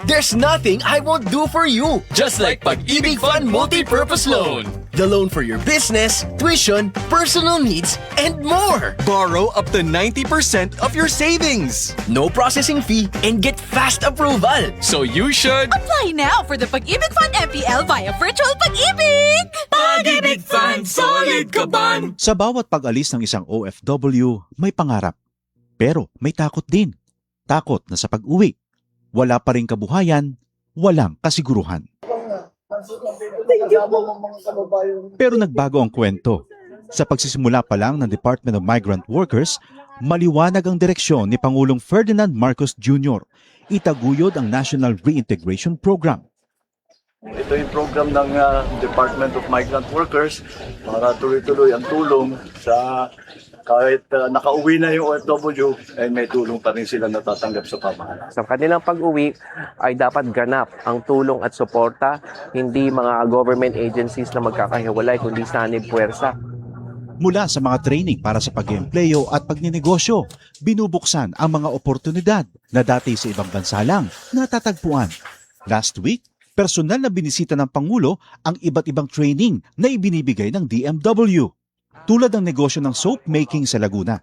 There's nothing I won't do for you. Just like Pag-ibig Fund Multi-Purpose Loan. The loan for your business, tuition, personal needs, and more. Borrow up to 90% of your savings. No processing fee and get fast approval. So you should... Apply now for the Pag-ibig Fund MPL via Virtual Pag-ibig! Pag-ibig Fund, solid ka ban! Sa bawat pag-alis ng isang OFW, may pangarap. Pero may takot din. Takot na sa pag-uwi. Wala pa ring kabuhayan, walang kasiguruhan. Pero nagbago ang kwento. Sa pagsisimula pa lang ng Department of Migrant Workers, maliwanag ang direksyon ni Pangulong Ferdinand Marcos Jr. Itaguyod ang National Reintegration Program. Ito yung program ng Department of Migrant Workers para tuloy-tuloy ang tulong sa kahit nakauwi na yung OFW, ay may tulong pa rin sila natatanggap sa pamahalaan. Sa kanilang pag-uwi ay dapat ganap ang tulong at suporta, hindi mga government agencies na magkakahiwalay, kundi sanib puwersa. Mula sa mga training para sa pag-empleyo at pagninegosyo, binubuksan ang mga oportunidad na dati sa ibang bansa lang natatagpuan. Last week, personal na binisita ng Pangulo ang iba't ibang training na ibinibigay ng DMW. Tulad ng negosyo ng soap making sa Laguna.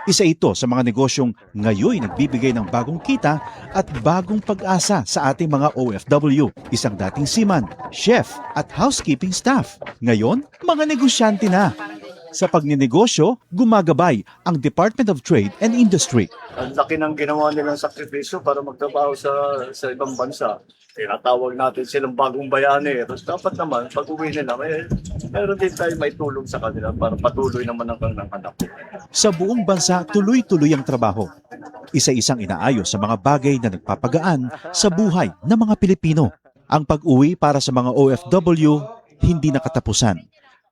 Isa ito sa mga negosyong ngayon nagbibigay ng bagong kita at bagong pag-asa sa ating mga OFW. Isang dating seaman, chef at housekeeping staff. Ngayon, mga negosyante na. Sa pagninegosyo, gumagabay ang Department of Trade and Industry. Ang laki ng ginawa nilang sakripisyo para magtrabaho sa ibang bansa. Tinatawag natin silang bagong bayani. Tapos dapat naman, pag-uwi nila, meron din tayo may tulong sa kanila para patuloy naman ang kanilang anak. Sa buong bansa, tuloy-tuloy ang trabaho. Isa-isang inaayos sa mga bagay na nagpapagaan sa buhay ng mga Pilipino. Ang pag-uwi para sa mga OFW, hindi nakatapusan,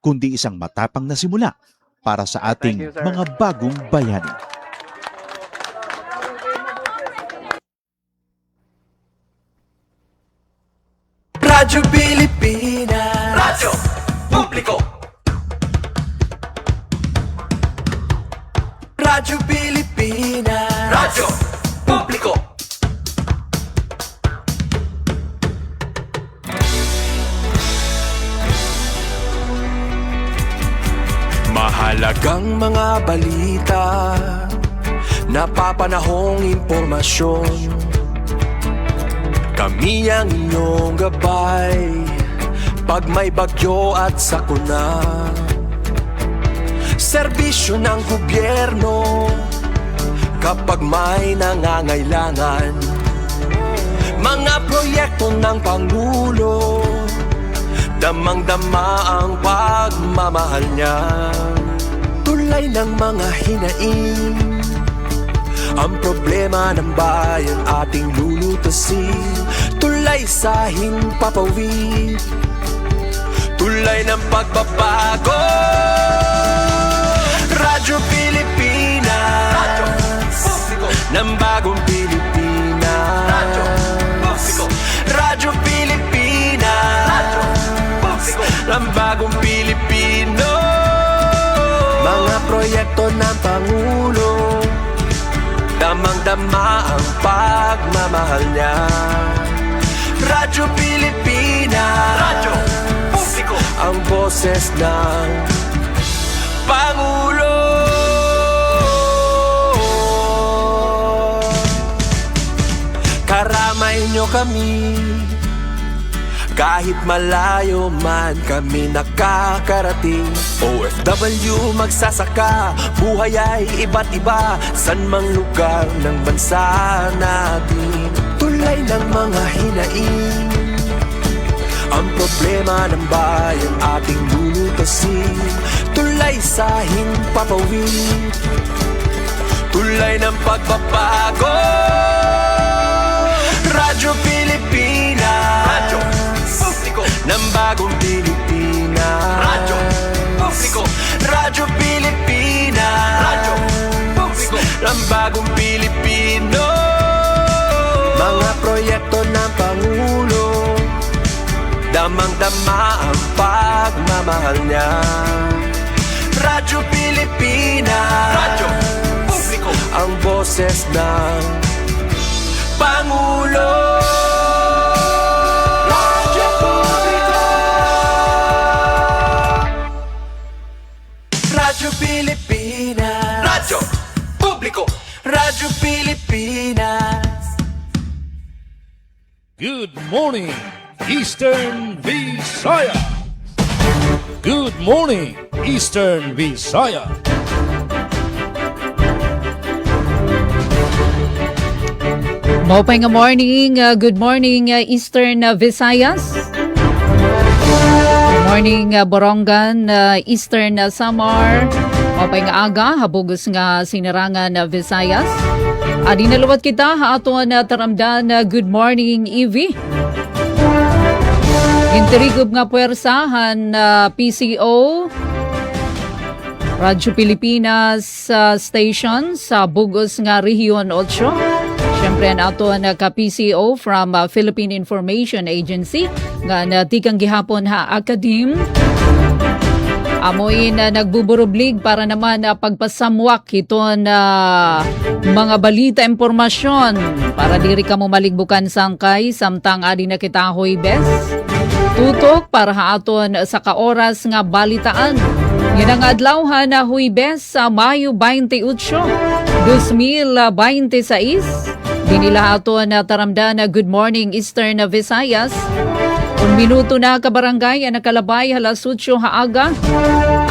kundi isang matapang na simula para sa ating mga bagong bayani. Radyo Pilipinas, Radyo Publiko. Radyo Pilipinas, Radyo Publiko. Mahalagang mga balita, napapanahong impormasyon. Kami ang inyong gabay pag may bagyo at sakuna. Serbisyo ng gobyerno kapag may nangangailangan. Mga proyekto ng Pangulo, damang-dama ang pagmamahal niya. Tulay ng mga hinaing, ang problema ng bayan ating lulutasin. Tulay sa himpapawid, tulay ng pagbabago. Radyo Pilipinas, Radyo Publiko, ng bagong Pilipinas. Radyo Publiko, Radyo Pilipinas, Radyo Publiko, ng bagong Pilipino. Mga proyekto ng Pangulo, damang-dama ang pagmamahal niya. Radyo Pilipinas, Radyo Publiko, ang boses ng Pangulo. Karamay nyo kami, kahit malayo man kami nakakarating. OFW magsasaka, buhay ay iba't iba, san mang lugar ng bansa natin. Tulay ng mga hinaing, ang problema ng bayan ating lulutasin. Tulay sa himpapawid, tulay ng pagbabago. Radyo Pilipinas, Radyo Publiko, ng bagong Pilipinas. Radyo Publiko, Radyo Pilipinas, Radyo Publiko, ng bagong Pilipino. Mga proyekto ng Pangulo, damang-dama ang pagmamahal niya. Radyo Pilipinas, radyo publiko, ang boses ng Pangulo. Radyo publiko, Radyo Pilipinas, radyo publiko, Radyo Pilipinas. Good morning, Eastern Visaya. Good morning, Eastern Visaya. Maupay nga morning, good morning Eastern Visayas. Good morning Borongan, Eastern Samar. Maupay nga aga, habugos nga sinarangan Visayas. Adi naluwat kita haaton taramdan, good morning Evie. Intirigub nga puwersahan PCO Radyo Pilipinas station sa bugos nga Rehiyon 8. Siyempre ang ato na ka-PCO from Philippine Information Agency nga natikang gihapon ha Akadim. Amoy na nagbuburublig para naman pagpasamwak ito na mga balita, impormasyon para diri ka mo maligbukan sangkay samtang adi na kita Huwebes. Tutok para haaton sa kaoras nga balitaan. Yan ang adlawhan na Huwebes sa Mayo 28, 2026. Dinila aton na taramdan na good morning Eastern Visayas. 1 minuto na kabarangay ang nakalabay halas 8 haaga.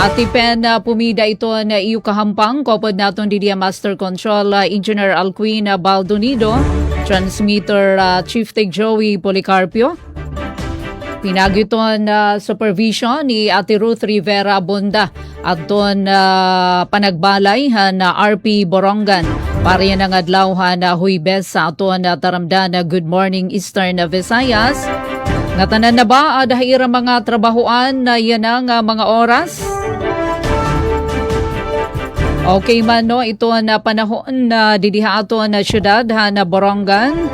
At ipen pumida ito na iyo kahampang kopod naton didia Master Control Engineer Alcuin Baldonido, Transmitter Chief Tech Joey Policarpio. Pinagiton supervision ni Ate Ruth Rivera Bonda at doon panagbalay na RP Borongan. Para yan ang adlawhan na Huwebes sa aton taramdan na good morning Eastern Visayas. Ngatanan na ba dahil mga trabahoan na yan ang mga oras? Okay man no, ito na panahon na didiha aton na syudad na Borongan.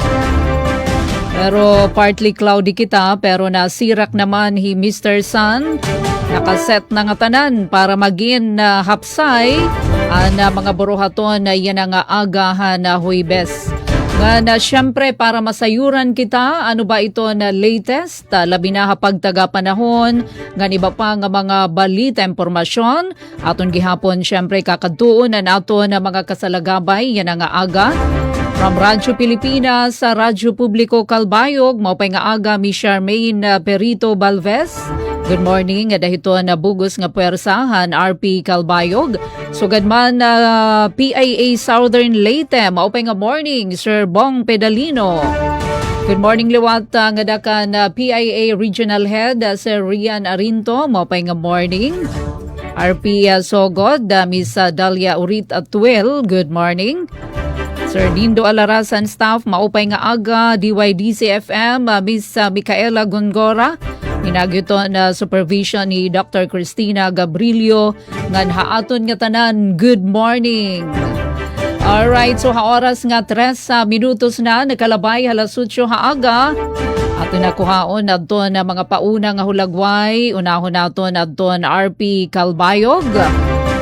Pero partly cloudy kita pero nasirak naman hi Mr. Sun. Nakaset na nga tanan para maging hapsay na mga buruhaton na yan ang agahan na Huwebes. Nga na siyempre para masayuran kita, ano ba ito na latest, labi na hapagtaga panahon, nga iba pa nga mga balita, impormasyon, aton gihapon siyempre kakatuon na aton na mga kasalagabay, yan ang aga. From Radyo Pilipinas sa Radyo Publiko Calbayog, maupay nga aga mi Charmaine Perito Balvez. Good morning, dahito na bugos nga puwersahan RP Calbayog. Sugad man PIA Southern Leyte, maupay nga morning Sir Bong Pedalino. Good morning liwat nga dakan PIA Regional Head Sir Rian Arinto, maupay nga morning. RP Sogod, Miss Dalia Urit Atuel, good morning. Sir Dindo Alarasan staff, maupay nga aga, DYDC-FM, Miss Micaela Gongora, Hinagyuto na supervision ni Dr. Cristina Gabrilio, ngan haaton nga tanan, good morning. Alright, so haoras nga 3 minutos na, nakalabay halas 8 haaga. Ato na kuhaon na doon na mga pauna nga hulagway, unahon naton na doon RP Calbayog.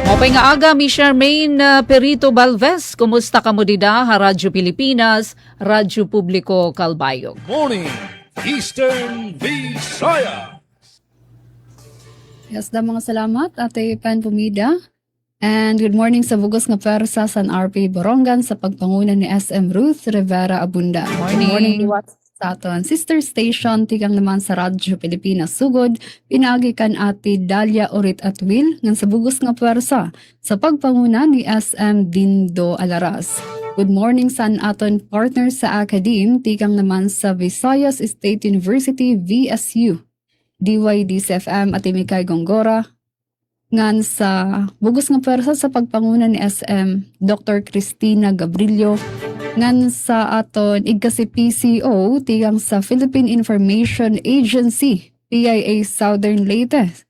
Mopay nga aga, mi Charmaine Perito Balvez, kumusta ka mo dida, Radyo Pilipinas, Radyo Publiko Calbayog. Morning, Eastern Visaya. Yes, da mga salamat, Ate Pen Pumida. And good morning sa bugos nga persa San RP Borongan sa pagpanguna ni SM Ruth Rivera Abunda. Morning. Good morning liwat sa aton sister station, tigang naman sa Radyo Pilipinas Sugod, pinagi kan Ate Dalia Urit Atwil ngan sa bugos nga persa sa pagpanguna ni SM Dindo Alaras. Good morning sa aton partners sa Academe, tigang naman sa Visayas State University VSU, DYDC-FM at Imikay Gongora, ngan sa bugos nga persa sa pagpanguna ni SM Dr. Cristina Gabrilio, ngan sa aton igkasi PCO, tigang sa Philippine Information Agency, PIA Southern Leyte,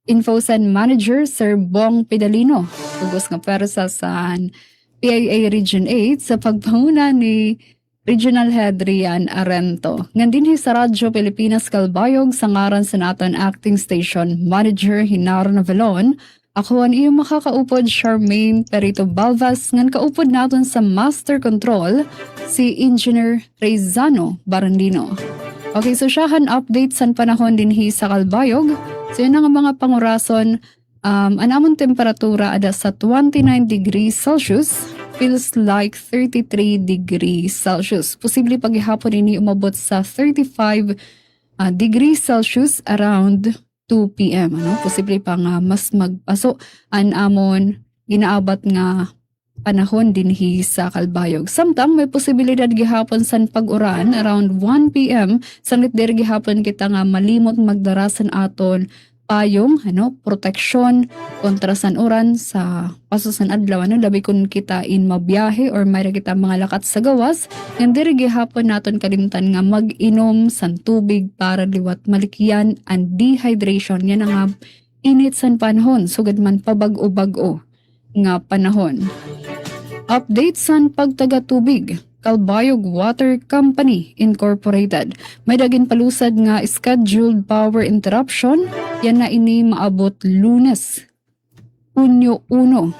InfoSend Manager Sir Bong Pedalino, bugos nga persa sa PIA Region 8 sa pagpanguna ni Regional Head Rian Arento. Ngandinhi sa Radyo Pilipinas Calbayog sa ngaran sa naton Acting Station Manager Hinar Navalon, Ako ang iyong makakaupod, Charmaine Perito Balvas, ngan kaupod naton sa Master Control, si Engineer Rezano Barandino. Okay, so siyahan update sa panahon din sa Calbayog. So yun ang mga pangurason, anamon temperatura ada sa 29 degrees Celsius, feels like 33 degrees Celsius. Posible paghihapon ini umabot sa 35 degrees Celsius around 2 p.m. Posible pa nga mas magpaso anamon ginaabat nga panahon din sa Calbayog. Samtang may posibilidad gihapon san pag-uran around 1 p.m. sanlit diri gihapon kita nga malimot magdarasan aton payong proteksyon kontra san uran sa pasusan adlaw labi kun kita in mabiyahe or mayra kita mga lakat sa gawas and diri gihapon naton kalimtan nga mag-inom san tubig para liwat malikyan and dehydration yan nga init san panahon sugad man pabag-o nga panahon. Update san pagtaga tubig. Calbayog Water Company Incorporated. May daging palusad nga scheduled power interruption. Yan na ini maabot Lunes, Hunyo 1.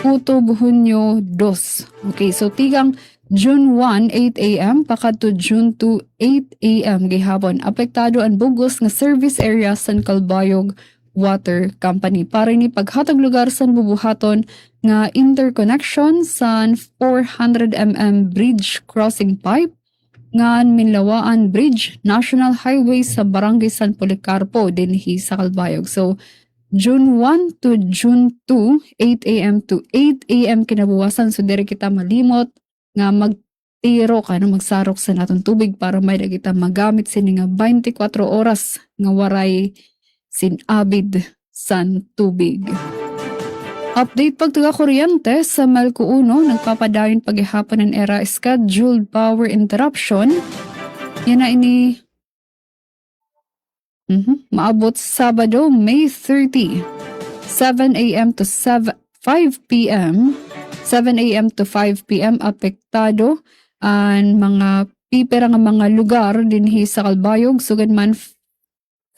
Utob Hunyo 2. Okay, so tigang June 1, 8 a.m. pakadto June 2, 8 a.m. gihapon. Apektado ang bugos nga service area sa Calbayog Water Company. Para ni paghatag lugar sa bubuhaton nga interconnection sa 400 mm bridge crossing pipe nga Minlawaan Bridge National Highway sa Barangay San Policarpo dinhi sa Calbayog. So June 1 to June 2, 8 a.m. to 8 a.m. kinabuwasan. So diri kita malimot nga magtiro magsarok sa naton tubig para may kita magamit sini nga 24 oras nga waray sinabid san tubig. Update pagtuga kuryente sa Melco 1, nagpapadayon paghihapon ng era scheduled power interruption. Yan na ini maabot Sabado, May 30, 7 a.m. to 5 p.m. 7 a.m. to 5 p.m. apektado ang mga pipera nga mga lugar dinhi sa Calbayog sugad man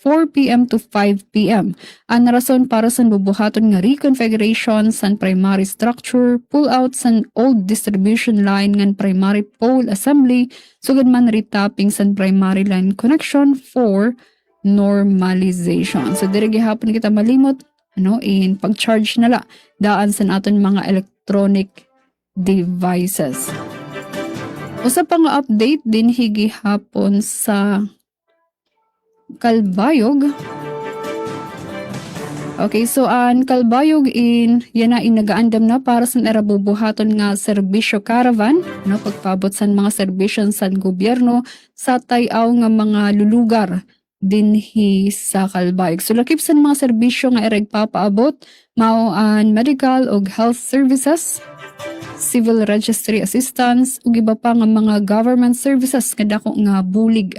4 p.m. to 5 p.m. Ang rason para sa bubuhaton nga reconfiguration sa primary structure, pull-out sa old distribution line ng primary pole assembly, sugad man retapping sa primary line connection for normalization. So, diri gihapon kita malimot, in pag-charge nala, daan sa naton mga electronic devices. Usa pa nga update din higihapon sa Calbayog. Okay, so ang Calbayog yan na nagaandam na para sa erabubuhaton nga serbisyo caravan, pagpabot sa mga serbisyon sa gobyerno sa tayaw nga mga lulugar dinhi sa Calbayog. So lakip sa mga serbisyo nga papaabot mao ang medical ug health services, civil registry assistance ug iba pa nga mga government services nga dako nga bulig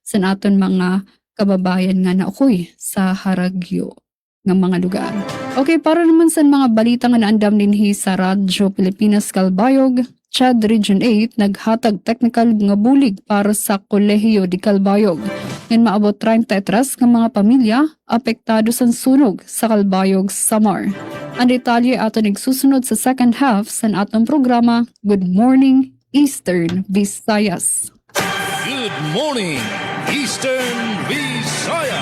sa naton mga kababayan nga naukoy sa Haragyo ng mga lugar. Okay, para naman sa mga balita nga naandam dinhi sa Radyo Pilipinas Calbayog, Chad Region 8 naghatag technical nga bulig para sa Kolehiyo di Calbayog. Ngayon maabot 33 nga mga pamilya apektado sa sunog sa Calbayog, Samar. Ang detalye ato nagsusunod sa second half sa atong programa, Good Morning Eastern Visayas. Good morning, Eastern Visaya.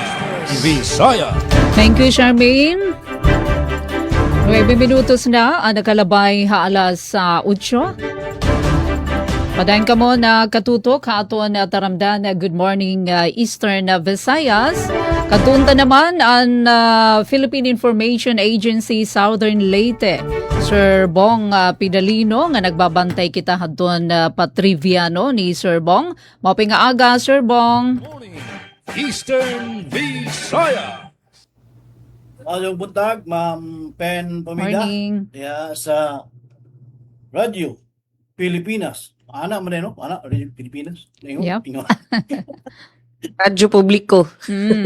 Thank you, Charmaine. 9 minutos na ang nakalabay alas 8. Padayon ka mo na katutok ato na taramdan na Good Morning Eastern Visayas. Katunta naman ang Philippine Information Agency Southern Leyte. Sir Bong Pidalino nga nagbabantay kita doon patrivia ni Sir Bong. Maping aga, Sir Bong. Morning, Eastern Visaya. Magandang buntag, Ma'am Pen Pamida. Morning. Sa Radyo Pilipinas. Anak mo rin, Anak, Radyo Pilipinas. Yep. Radyo Publiko.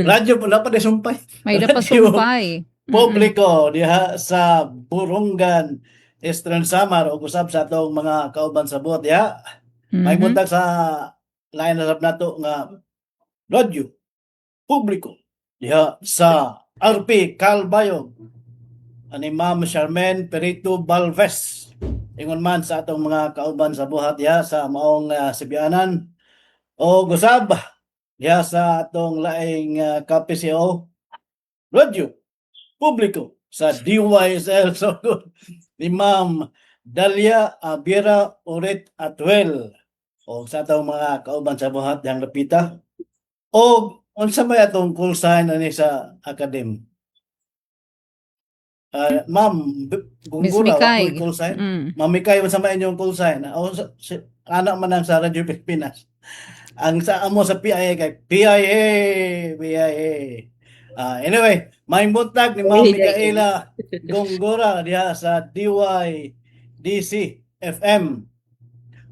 Radyo, wala pa sumpay. May napasumpay. Publiko, diha sa Burungan, Eastern Samar, o kusap sa atong mga kauban sa buot, diha. May buntag sa lain na nato nga Radyo Publiko, diha sa RP Calbayog, ani Ma'am Charmaine Perito Balves, ingon man sa atong mga kauban sa buhat ya sa maong Sibianan, o gusab ya sa atong laing KPCO radyo publiko sa DYSL Sugod ni Ma'am Dalia Abira Urit Atwell, o sa atong mga kauban sa buhat yang lapita, o unsa may atong call sign ani sa academy. Ma'am, Miss Gungura, Mikay. wa ko'y call sign. Mm. Ma'am Mikay, unsa may inyong call sign? O, anak man ang sa Radyo Pilipinas. Ang sa amo sa PIA kay PIA. Anyway, may buntag ni Ma'am Micaela Gongora diha sa DYDC FM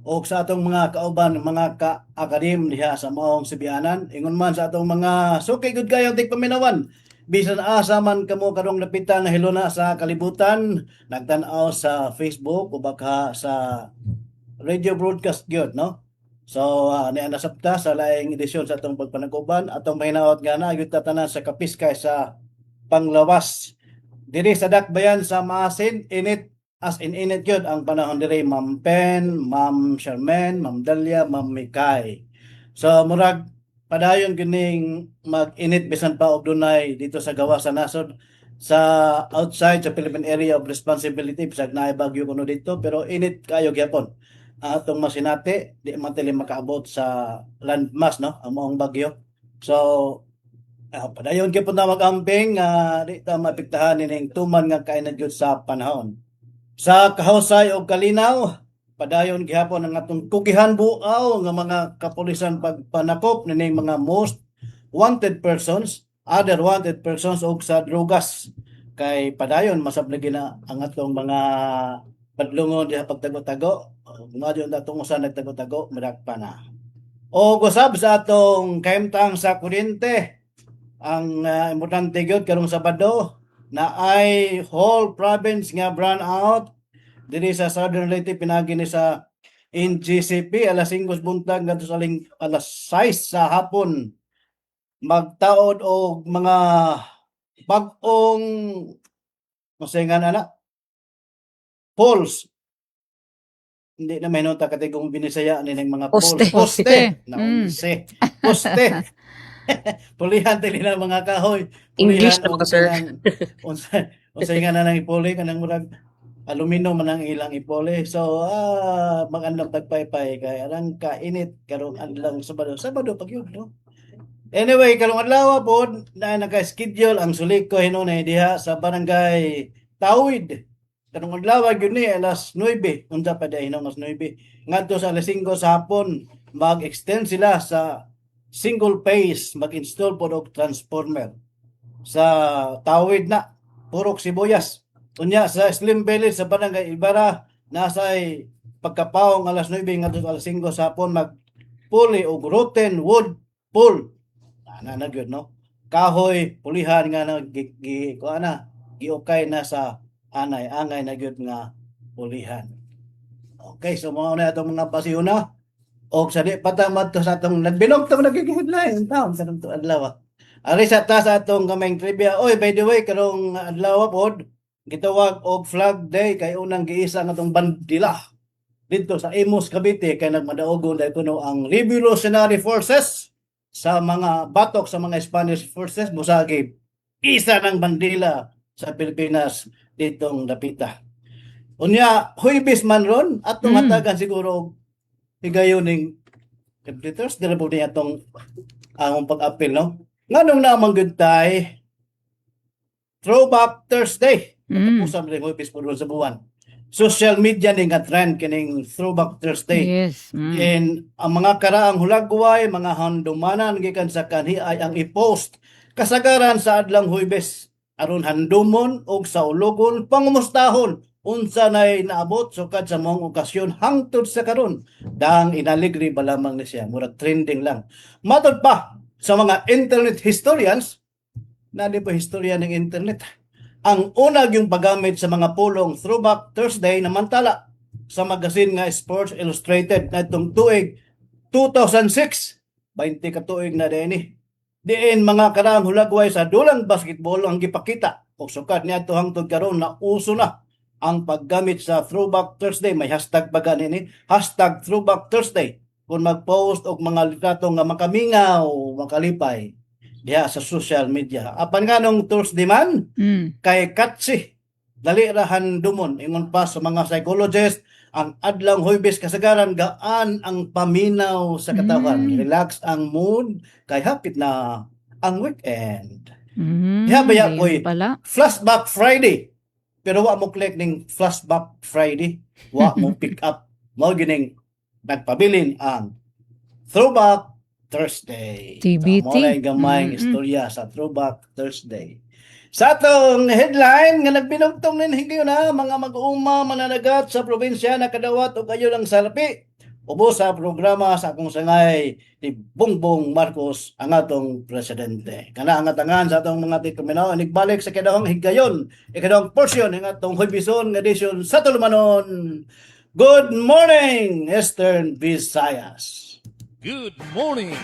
o sa atong mga kauban, mga ka-akadim diha sa maong Sibianan. Ingon man sa atong mga suki good kayo tig paminawan. Bisan asa man kamo karong napitan na hiluna sa kalibutan, nagtan-aw sa Facebook o baka sa radio broadcast gyud, no? So, niya nasabta sa laing edisyon sa atong pagpanagkuban, atong mahinaot nga na, yun tatanan sa kapiskay sa panglawas. Diri sa Dakbayan sa Maasin, init, as in init yun, ang panahon diri, Ma'am Pen, Ma'am Charmaine, Ma'am Dalia, Ma'am Mikay. So, murag, padayon kining mag-init bisan pa og dunay dito sa gawa sa nasod, sa outside sa Philippine Area of Responsibility, bisag naay bagyo kuno dito, pero init kayo gyapon. Atong masinati, di man tili makaabot sa landmass, no, ang maong bagyo. So padayon gyud na mag-amping, di ta maapektahan ning tuman nga kainan gyud sa panahon. Sa kahusay og kalinaw, padayon gihapon ang atong kukihan buaw nga mga kapulisan pagpanakop ning mga most wanted persons, other wanted persons og sa drogas. Kay padayon masablagi na ang atong mga padlungon diha pagtago-tago. Madyo na itong usan nagtago-tago, madagpa na. O gusab sa atong kaimtang sa kuryente, ang importante gyud karong Sabado na ay whole province nga brown out diri sa Southern Leyte, pinagi ni sa NGCP alas 5 buntag ngadto sa alas 6 sa hapon magtaod og mga bag-ong masingan ana polls. Hindi na may nota katigong binisaya ni ng mga Poste. poste. Mm. Poste. Pulihan tili na mga kahoy. English na mga sir. Unsay nga na nang ipuli kanang murag aluminum man ang ilang ipuli. So magandang tagpaypay kay arang kainit karong adlaw Sabado pag yun, no? Anyway, karong adlaw pod na naka-schedule ang suliko hinunay diha sa barangay Tawid. Karong adlaw gyud ni alas 9, unsa pa day alas 9. Ngadto sa alas 5 sa hapon mag-extend sila sa single phase, mag-install pod og transformer sa Tawid na purok sibuyas. Unya sa Slim Village sa barangay Ibarra nasay pagkapawong alas 9 ngadto sa alas 5 sa hapon mag-puli og rotten wood pole. Na gyud, no? Kahoy pulihan nga na giukay na sa angay na gyud nga pulihan. Okay, so mao na atong mga pasiyona og sa di patamad to sa atong nagbilog to nagigihudlayan taon sa to adlaw. Ari sa ta sa atong kameng trivia. Oy, by the way, karong adlaw pod gitawag og Flag Day kay unang giisa nga atong bandila dito sa Imus, Cavite kay nagmadaogon dahil kuno ang Revolutionary Forces sa mga batok sa mga Spanish forces musagi isa ng bandila sa Pilipinas ditong dapita. Unya Huwebes man ron atong hatagan siguro higayon ning computers dira po niya atong ang pag-apil, no? Nganong namang good tay Throwback Thursday. Usam rin Huwebes po ron sa buwan. Social media ning trend kining Throwback Thursday. Yes. And ang mga karaang hulagway, mga handumanan gikan sa kanhi ay ang i-post kasagaran sa adlang Huwebes aron handumon og sa ulogon pangumustahon unsa nay naabot sukad sa mong okasyon hangtod sa karon. Dang inaligri ba lamang ni siya, murag trending lang. Matod pa sa mga internet historians, na di pa historia ng internet. Ang unag yung paggamit sa mga pulong Throwback Thursday namantala sa magazine nga Sports Illustrated na itong tuig 2006. 20 ka tuig na din diin mga karang hulagway sa dulang basketball ang gipakita. O sukad niya ito hangtod karon na uso na ang paggamit sa Throwback Thursday. May hashtag pa ganini, hashtag Throwback Thursday. Kung mag-post og mga litrato nga makamingaw, makalipay diha sa social media. Apan nga nung Thursday man, kay Katsi, dali rahan dumon. Ingon pa sa mga psychologist, ang adlang Huwebes kasagaran gaan ang paminaw sa katawan. Relax ang mood, kay hapit na ang weekend. Diha baya ko'y Flashback Friday. Pero wa mo click ning Flashback Friday. Wa mo pick up. Mao gining nagpabilin ang Throwback Thursday. TBT. So, mo gamay istorya sa Throwback Thursday. Sa atong headline nga nagbinugtong nin higayon na mga mag-uuma mananagat sa probinsya na kadawat o kayo lang salapi. Ubo sa programa sa akong sangay ni Bongbong Marcos ang atong presidente. Kana ang atangan sa atong mga tikuminaw nigbalik sa kadawang higayon, ikadawang portion ng atong Huwebison nga edisyon sa Tulumanon. Good morning, Eastern Visayas. Good morning,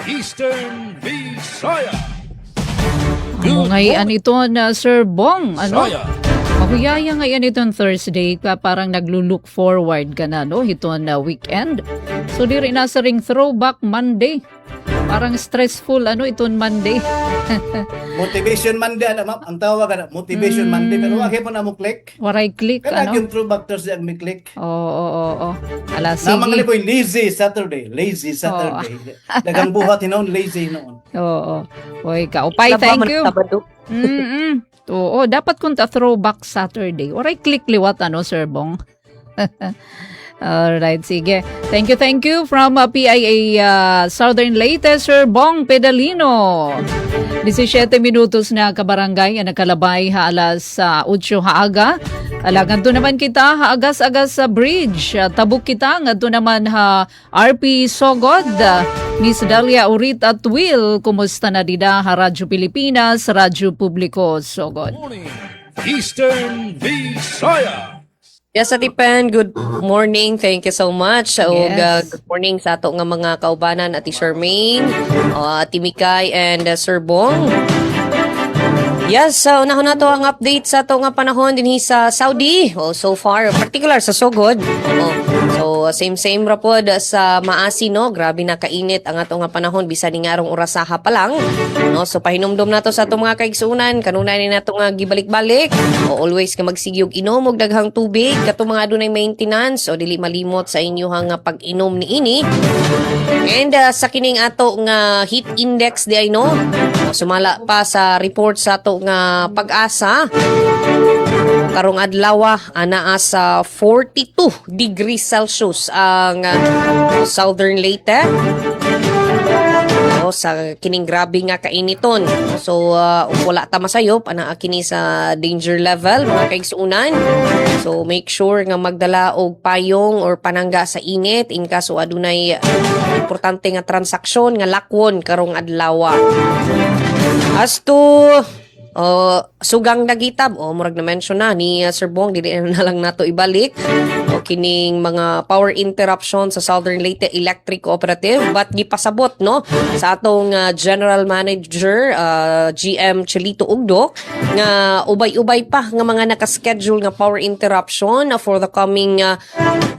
Eastern Visayas. Ngayon ito na Sir Bong, Visayas. Mahuyaya ngayon itong Thursday, parang naglo-look forward ka na, no? Ito na weekend. So, di rin nasa ring Throwback Monday. Parang stressful, itong Monday. Motivation Monday, ma'am. Ang tawag na, Motivation Monday. Pero wag mo na mo click. Waray click, Kaya yung Throwback Thursday ang may click. Oo. Ala, sige. Namang po yung Lazy Saturday. Lazy Saturday. Dagang buhat noon, lazy noon. Oo. Oy, kaupay, thank you. Oo, dapat kung Throwback Saturday. Waray click liwat, Sir Bong. Alright, sige. Thank you from PIA Southern Leyte, Sir Bong Pedalino. 17 minutos na kabarangay ang nakalabay alas 8 haaga. Alagan to naman kita haagas-agas sa bridge. Tabuk kita nga to naman RP Sogod. Miss Dalia Urit at Will, kumusta na dida Radyo Pilipinas, Radyo Publiko Sogod. Morning, Eastern Visayas. Yes, Atipen, good morning. Thank you so much. Good morning sa ato nga mga kaubanan, Ati Charmaine, Ati Mikay, and Sir Bong. Yes, unahon na to ang update sa ato nga panahon din sa Saudi. So far, particular sa Sogod. So, same rapod sa Maasi, no? Grabe na kainit ang ato nga panahon, bisan ni nga arong orasaha pa lang. No? So, pahinumdum na to sa ato mga kaigsunan. Kanunay ni na to nga gibalik-balik. Always ka magsigyog inom og daghang tubig. Kato mga adunay maintenance. O dili malimot sa inyo nga pag-inom ni ini. And sa kining ato nga heat index di ay, no? Sumala pa sa report sa ato nga pag-asa. Karong adlaw anaa sa 42 degrees Celsius ang Southern Leyte. Sa kining grabe nga kainiton. So wala ta masayop ana kini sa danger level mga kaigsuunan. So make sure nga magdala og payong or panangga sa init in kaso adunay importante nga transaksyon nga lakwon karong adlaw. As to sugang nagitab murag na mention na ni Sir Bong, dili na lang nato ibalik kining mga power interruption sa Southern Leyte Electric Cooperative, but gipasabot, no, sa atong General Manager GM Chelito Ugdok nga ubay-ubay pa nga mga nakaschedule nga power interruption for the coming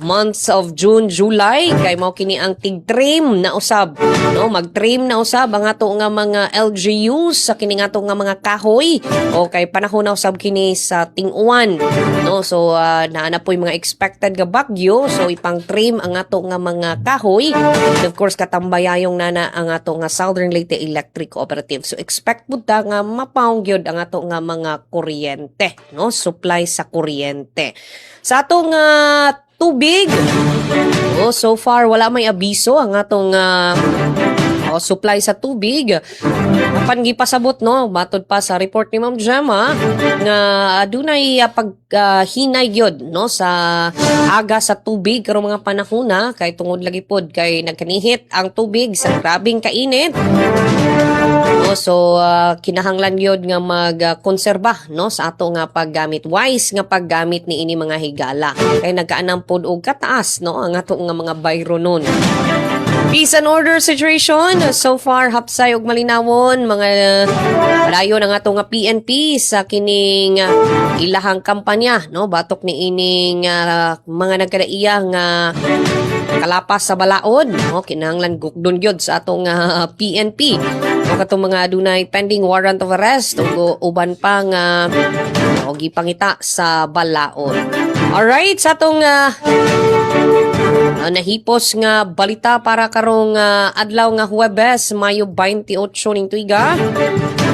months of June, July, kay mao kini ang tig-trim na usab, no, mag-trim na usab ang ato nga mga LGUs sa kini ato nga mga kahoy o kay panahon na usab kini sa ting-uwan, no. So naana po yung mga expected nga bagyo, so ipang-trim ang ato nga mga kahoy. And of course katambayayong nana ang ato nga Southern Leyte Electric Cooperative. So expect pud ta nga mapaong gyud ang ato nga mga kuryente, no, supply sa kuryente. Sa ato nga tubig, so far wala may abiso ang atong supply sa tubig. Apan gipasabot, no, matod pa sa report ni Ma'am Gemma nga adunay paghinay gyud, no, sa aga sa tubig karong mga panahon na kay tungod lagi pod kay nagkanihit ang tubig sa grabing kainit. So kinahanglan gyud nga magkonserba, no, sa ato nga paggamit, wise nga paggamit ni ini mga higala kay nagkaanam pod og kataas, no, ang ato nga mga bayro nun. Peace and order situation. So far, hapsay og malinawon. Mga malayo na nga to nga PNP sa kining ilahang kampanya. No? Batok ni ining mga nagkadaiyang kalapas sa balaod. No? Kinahanglan gukdon gyud sa atong PNP. O katong mga dunay pending warrant of arrest o uban pa nga gipangita sa balaod. Alright, sa atong nahipos nga balita para karong adlaw nga Huwebes, Mayo 28 ning tuiga.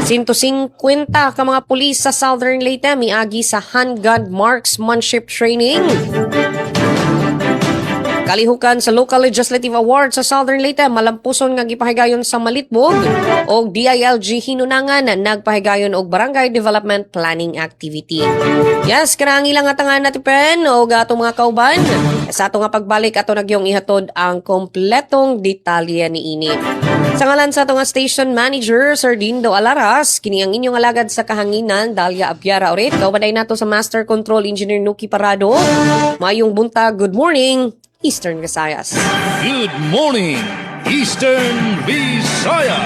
150 ka mga pulis sa Southern Leyte miagi sa handgun marksmanship training. Kalihukan sa Local Legislative Award sa Southern Leyte, malampuson nga gipahigayon sa Malitbog o DILG Hinunangan nagpahigayon og Barangay Development Planning Activity. Yes, kanang ilang atangan natin pen o atong mga kauban. Sa ato nga pagbalik ato nagyong ihatod ang kompletong detalye ni ini. Sa ngalan sa ato nga Station Manager, Sir Dindo Alaras, kini ang inyong alagad sa kahanginan, Dalia Abiara Orit. Kaubaday nato sa Master Control Engineer Nuki Parado. Mayong buntag, good morning, Eastern Visayas. Good morning, Eastern Visayas.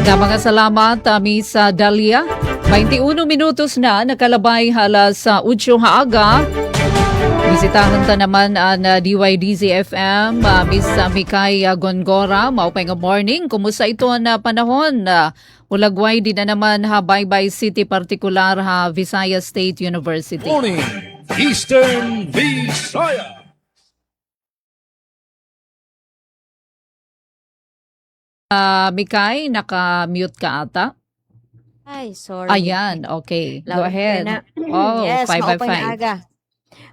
Mga salamat, Miss Dalia. 21 minutos na nakalabay hala sa 8 haaga. Bisitahan ta naman ang DYDZ FM, Miss Mikay Gongora. Maupay nga morning. Kumusta ito na panahon? Ulagway din na naman ha Baybay City, partikular ha Visayas State University. Morning, Eastern Visayas. Mikay, naka-mute ka ata? Ay, sorry. Ayan, okay. Go ahead. Oh, yes, 5 by maupay 5. na aga.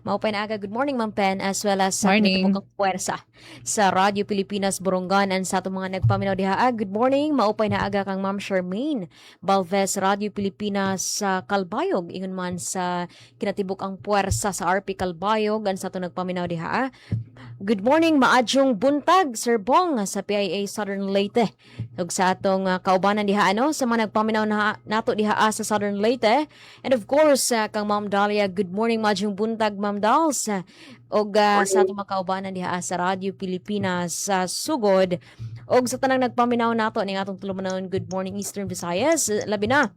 Maupay na aga. Good morning, Ma'am Pen, as well as sa Morning. mga puwersa sa Radyo Pilipinas Boronganan sa atong mga nagpaminaw diha. Good morning, maupay na aga kang Ma'am Charmaine Balvez, Radyo Pilipinas sa Kalbayog. Ingon man sa kinatibuk ang puwersa sa RP Kalbayog ang sa atong nagpaminaw diha. Good morning, maadyong buntag, Sir Bong, sa PIA Southern Leyte. Ug sa atong kaubanan diha sa mga nagpaminaw na nato diha sa Southern Leyte. And of course, kang Ma'am Dalia, good morning, maadyong buntag, Ma'am Dals. Og sa atong mga kaubanan diha sa Radyo Pilipinas sa Sugod. Og sa tanang nagpaminaw nato ning atong tulumanon, good morning, Eastern Visayas. Labi na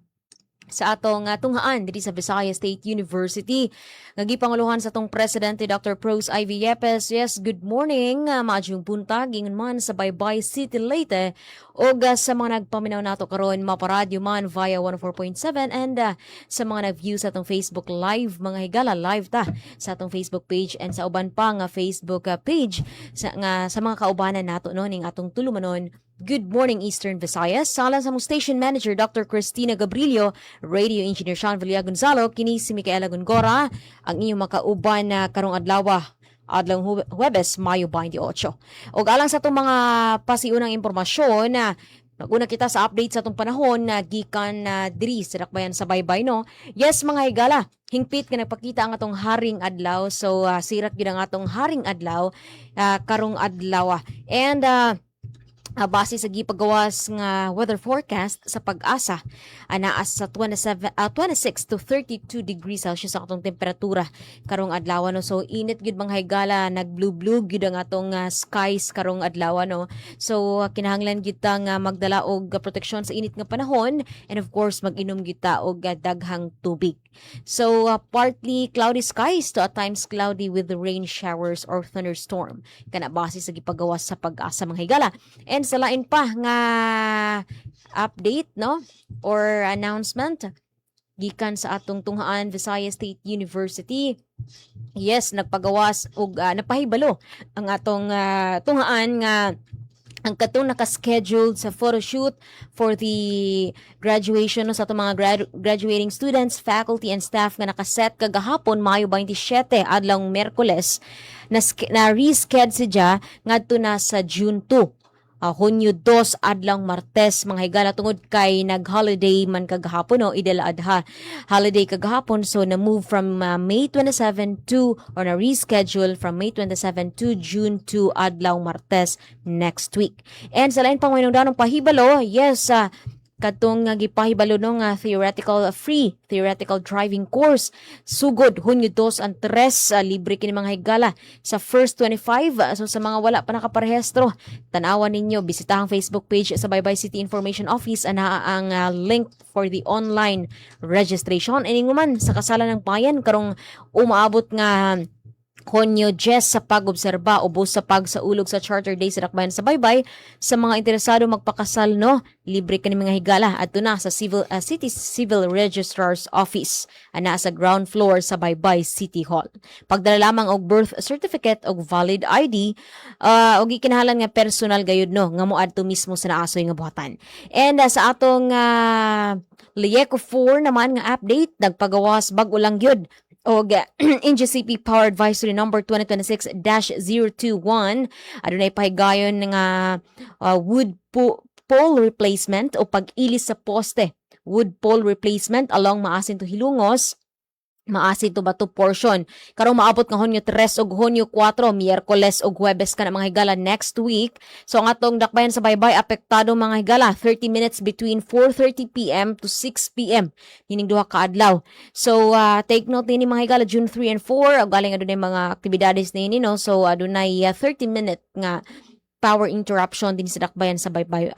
sa atong tunghaan diri sa Visayas State University. Nagipanguluhan sa atong Presidente Dr. Pros Ivy Yepes. Yes, good morning. Maadyong buntag ingon man sa Baybay City Leyte o sa mga nagpaminaw nato karon maparadyo man via 104.7 and sa mga nag-view sa atong Facebook Live, mga higala live ta sa atong Facebook page and sa uban pa nga Facebook page sa mga kaubanan nato no ning atong tulumanon. Good morning, Eastern Visayas. Sala sa mong Station Manager, Dr. Cristina Gabrilio, Radio Engineer Sean Villa Gonzalo, kini si Micaela Gongora, ang inyong makauban na karong adlaw Huwebes, Mayo 28. O alang sa itong mga pasiunang impormasyon, naguna kita sa update sa itong panahon na gikan diri sa dakbayan sa Baybay, no? Yes, mga higala, hingpit ka nagpakita ang atong haring adlaw. So, sirat yun ang atong haring adlaw, karong adlaw. And, base sa gipagawas nga weather forecast sa Pag-asa, anaas sa 26 to 32 degrees Celsius ang atong temperatura karong adlaw, no? So init gyud mga higala, nag-blue gyud ang atong skies karong adlaw, no? So kinahanglan gyud ta nga magdala og proteksyon sa init nga panahon and of course mag-inom gyud ta og daghang tubig. So partly cloudy skies to at times cloudy with the rain showers or thunderstorm, kana base sa gipagawas sa Pag-asa mga higala. And sa lain pa nga update, no, or announcement gikan sa atong tunghaan Visayas State University. Yes, nagpagawas og napahibalo ang atong tunghaan nga ang katong naka-scheduled sa photoshoot for the graduation no, sa itong mga graduating students, faculty, and staff nga nakaset kagahapon Mayo 27 adlong Merkules na reschedule siya ngadto na sa June 2. Hunyo 2 adlang Martes mga higala tungod kay nag-holiday man kagahapon o Idel Adha holiday kagahapon, so na-move from May 27 to or na-reschedule from May 27 to June 2 adlaw Martes next week. And sa lain pang mayroong danong pahibalo, yes, kadtong nga gipahibalo no nga free theoretical driving course sugod Hunyo 2 and 3 libre kini mga higala sa first 25. So sa mga wala pa nakaparehistro, tanawan ninyo, bisitahang Facebook page sa Baybay City Information Office ana ang link for the online registration. Ininguman sa kasalan ng bayan karong umaabot nga Hunyo 10 sa pag-obserba ubos sa pagsaulog sa Charter Day sa Dakbayan sa Baybay. Sa mga interesado magpakasal no, libre kani mga higala adto na sa City Civil Registrar's Office ana sa ground floor sa Baybay City Hall. Pagdala lamang og birth certificate og valid ID og gikinahanglan nga personal gayud no nga moadto mismo sa naasoy nga buhatan. And sa atong Lieco 4 naman nga update, nagpagawas bag-o lang gyud og NGCP Power Advisory number 2026-021 adunay pahigayon nga wood pole replacement o pag-ilis sa poste, wood pole replacement along Maasin to Hilongos, Maasin to Bato portion. Karong maabot nga Hunyo 3 ug Hunyo 4, Miyerkules ug Huwebes ka na mga higala next week. So ang atong dakbayan sa Baybay apektado mga higala 30 minutes between 4:30 PM to 6 PM hining duha ka adlaw. So take note ni mga higala June 3 and 4 ug galing adunay mga aktibidades ni no. So adunay 30 minute nga power interruption din sa dakbayan sa Baybay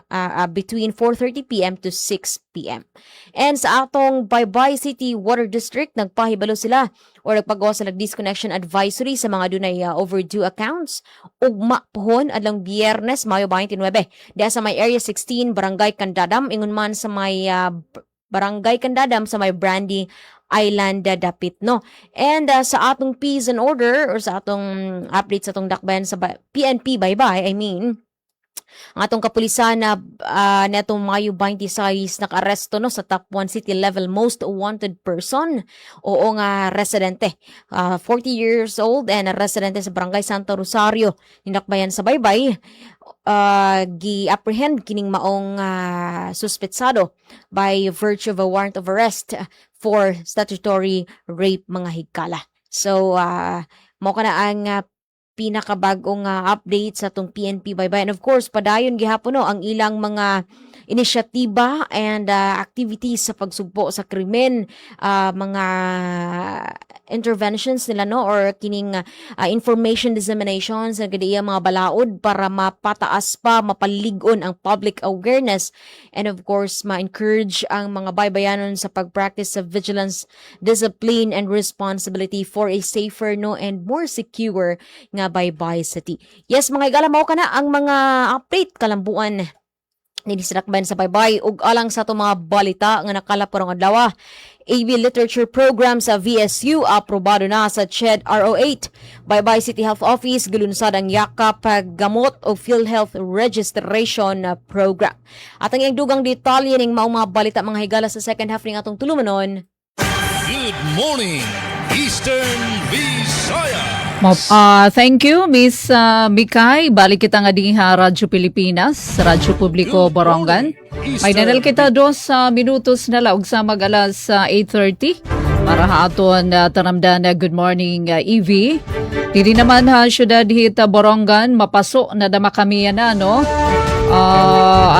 between 4:30 PM to 6 PM. And sa atong Baybay City Water District, nagpahibalo sila or nagpagawa sila disconnection advisory sa mga dunay overdue accounts. Ugma pohon adlang Biyernes, Mayo 29. Diya sa may Area 16, Barangay Candadam, ingon man sa may Barangay Candadam sa may Brandy Island dapit no. And sa atong peace and order or sa atong update sa atong dakbayan sa PNP Baybay, I mean ang atong kapulisan na netong Mayo 26 naka-aresto no sa top 1 city level most wanted person oo nga residente 40 years old and a residente sa Barangay Santa Rosario ninakbayan sa Baybay. Gi-apprehend kining maong suspetsado by virtue of a warrant of arrest for statutory rape mga higala. So mo kana ang pinakabagong update sa tong PNP Baybay. And of course, padayon gihapon no ang ilang mga inisyatiba and activities sa pagsugpo sa krimen, mga interventions nila no or kining information disseminations sa gadiya mga balaod para mapataas pa, mapaligon ang public awareness and of course ma-encourage ang mga baybayanon sa pag-practice of vigilance, discipline and responsibility for a safer no and more secure nga Baybay City. Yes, mga igala mao kana ang mga update kalambuan ni sa dakbayan sa Baybay ug alang sa ato mga balita nga nakalap karong adlaw. AB Literature Program sa VSU aprobado na sa CHED RO8. Baybay City Health Office gilunsad ang yakap paggamot o PhilHealth Registration Program. At ang dugang detalye ning maong mga balita mga higala sa second half ning atong tulumanon. Good morning, Eastern Visaya. Thank you, Miss Mikay. Balik kita nga diha Radyo Pilipinas, Radyo Publiko Borongan. May nanal kita 2 minutos na laog sa mag-alas 8:30 para haaton taramdan na good morning EV. Dili naman syudad hita Borongan, mapaso na dama kami yan no.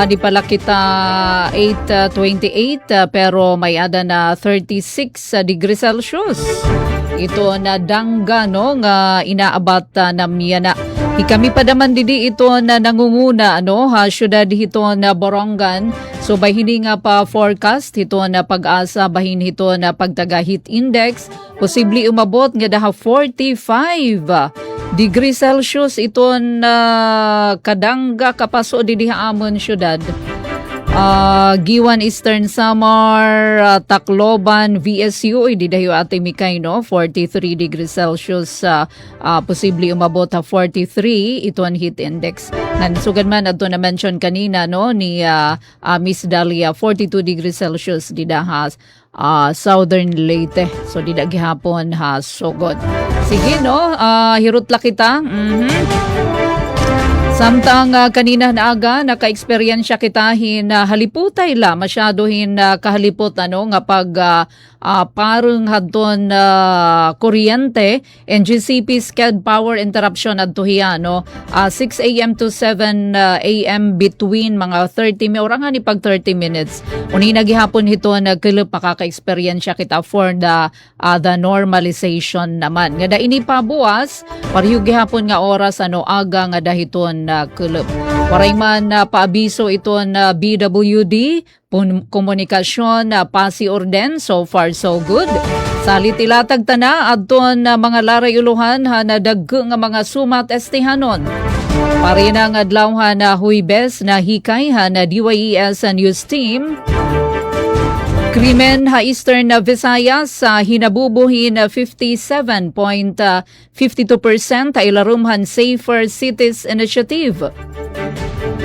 Adi pala kita 8:28 pero may ada na 36 degrees Celsius. Ito na dangga no nga inaabat na miyana. Kami pa naman didi ito na nangunguna no syudad hito na Borongan. So bahini nga pa forecast hito na pag-asa bahin hito na pagtaga heat index posible umabot nga daha 45 degrees Celsius ito na kadangga kapaso didi amon syudad. Giwan Eastern Samar, Tacloban, VSU, di dayo ate Mikay no, 43 degrees Celsius, posible umabot 43, ito ang heat index. Nansugan man, ato na mention kanina no, ni Miss Dalia, 42 degrees Celsius, di dahas Southern Leyte. So, di da gihapon sugod. Sige no, hirutla kita. Samtang kanina na aga, naka-eksperyensya kita haliputay la, masyado kahalipot nga pag parang hadton kuryente, NGCP scheduled power interruption adto hiya, 6 a.m. to 7 a.m. between mga 30 oras ni pag 30 minutes. Unina gihapon hito nagkilip makaka-eksperyensya kita for the normalization naman. Nga da ini pabuas, pareho gihapon nga oras aga nga dahiton kulop. Waray man paabiso ito na BWD, komunikasyon pasi orden, so far so good. Salit ilatag tana, adton mga laray uluhan na dagko nga mga sumat estihanon. Pari na nga adlaw na Huwebes na hikay na DYES News Team. Krimen Eastern Visayas hinabubuhin 57.52% ilarumhan Safer Cities Initiative.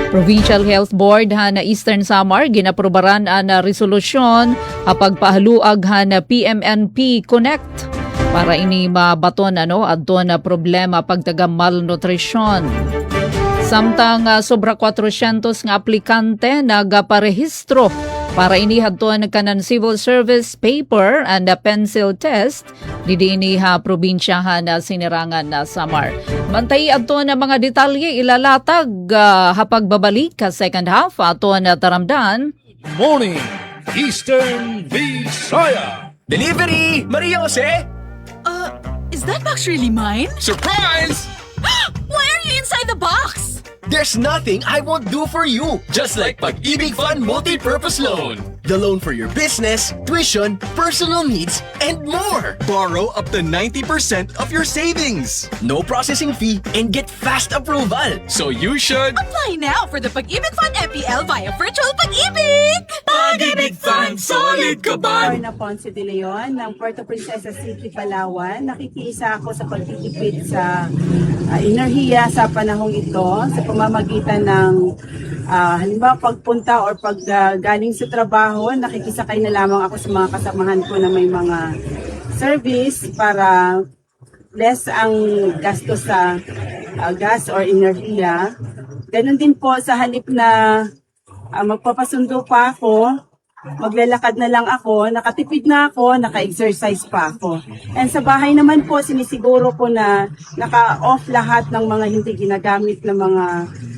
Provincial Health Board na Eastern Samar ginaprobaran na resolusyon pagpahaluag na PMNP Connect para ini mabaton adto na problema pagtaga malnutrition. Samtang sobra 400 nga aplikante nagaparehistro para ini hadtuan kanan civil service paper and a pencil test didi ini probinsyahan na sinirangan na Samar. Mantay adto na mga detalye ilalatag hapag babalik ka second half ato na taramdan. Morning, Eastern Visaya. Delivery! Maria Jose! Is that box really mine? Surprise! Why are you inside the box? There's nothing I won't do for you. Just like Pag-ibig Fund Multi-Purpose Loan. The loan for your business, tuition, personal needs, and more. Borrow up to 90% of your savings. No processing fee and get fast approval. So you should... Apply now for the Pag-ibig Fund MPL via Virtual Pag-ibig! Pag-ibig Fund, solid ka ba? Na Ponce de Leon ng Puerto Princesa City, Palawan. Nakikiisa ako sa pagtitipid sa enerhiya sa panahong ito sa pamamagitan ng halimbawa pagpunta or pag galing sa trabaho, nakikisakay na lamang ako sa mga kasamahan ko na may mga service para less ang gastos sa gas or enerhiya. Ganon din po sa halip na magpapasundo pa ako, maglalakad na lang ako, nakatipid na ako, naka-exercise pa ako. And sa bahay naman po, sinisiguro ko na naka-off lahat ng mga hindi ginagamit na mga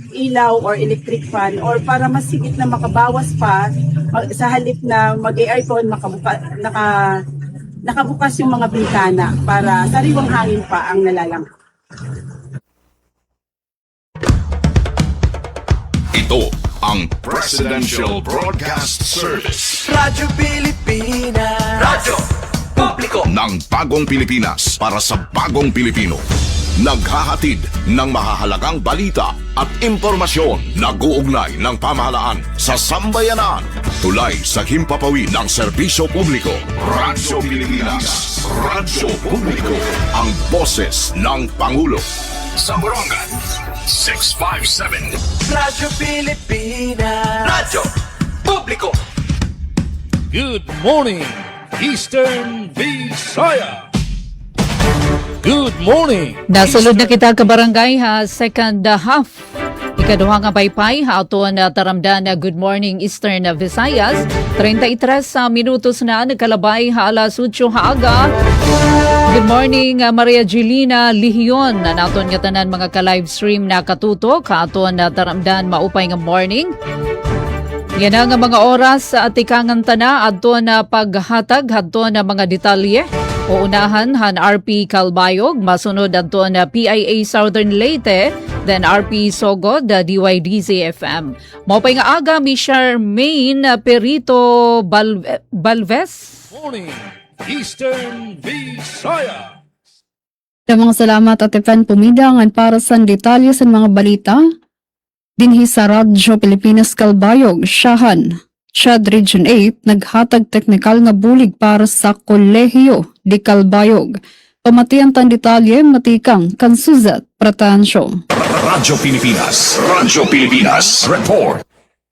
ilaw or electric fan or para mas sigit na makabawas pa sa halip na mag-aircon, nakabukas yung mga bintana para sariwang hangin pa ang nalalang. Ito ang Presidential Broadcast Service. Radyo Pilipinas. Radyo Publiko Ng bagong Pilipinas para sa bagong Pilipino. Naghahatid ng mahahalagang balita at impormasyon na guugnay ng pamahalaan sa sambayanan. Tulay sa himpapawid ng serbisyo publiko. Radyo Pilipinas. Radyo Publiko. Ang boses ng Pangulo. Sa Borongan, 657. Radyo Pilipinas. Radyo Publiko. Good morning, Eastern Visaya. Good morning. Nasulod na kita ka barangay second half. Ikaduha nga paypay ato na taramdan na Good Morning Eastern Visayas. 33 minutos na nagkalabay alas 8 aga. Good morning Maria Jelina Lihion. Naton nga tanan mga ka-live stream na katutok ato na taramdan maupay nga morning. Yan nga mga oras at ikangan tana adto na paghatag adto na mga detalye. Uunahan han RP Calbayog, masunod adto na PIA Southern Leyte, then RP Sogod, DYDZ FM. Maupay nga aga mi Charmaine Perito Balves. Morning, Eastern Visaya. Mga salamat at Evan Pumidangan para sa detalye sa mga balita. Dinhi sa Radyo Pilipinas Calbayog, Shahan. Chad Region 8 naghatag teknikal nga bulig para sa Kolehiyo di Calbayog. Pamatian tan detalye matikang Kansuzat Pratansyo. Radyo Pilipinas. Radyo Pilipinas. Report.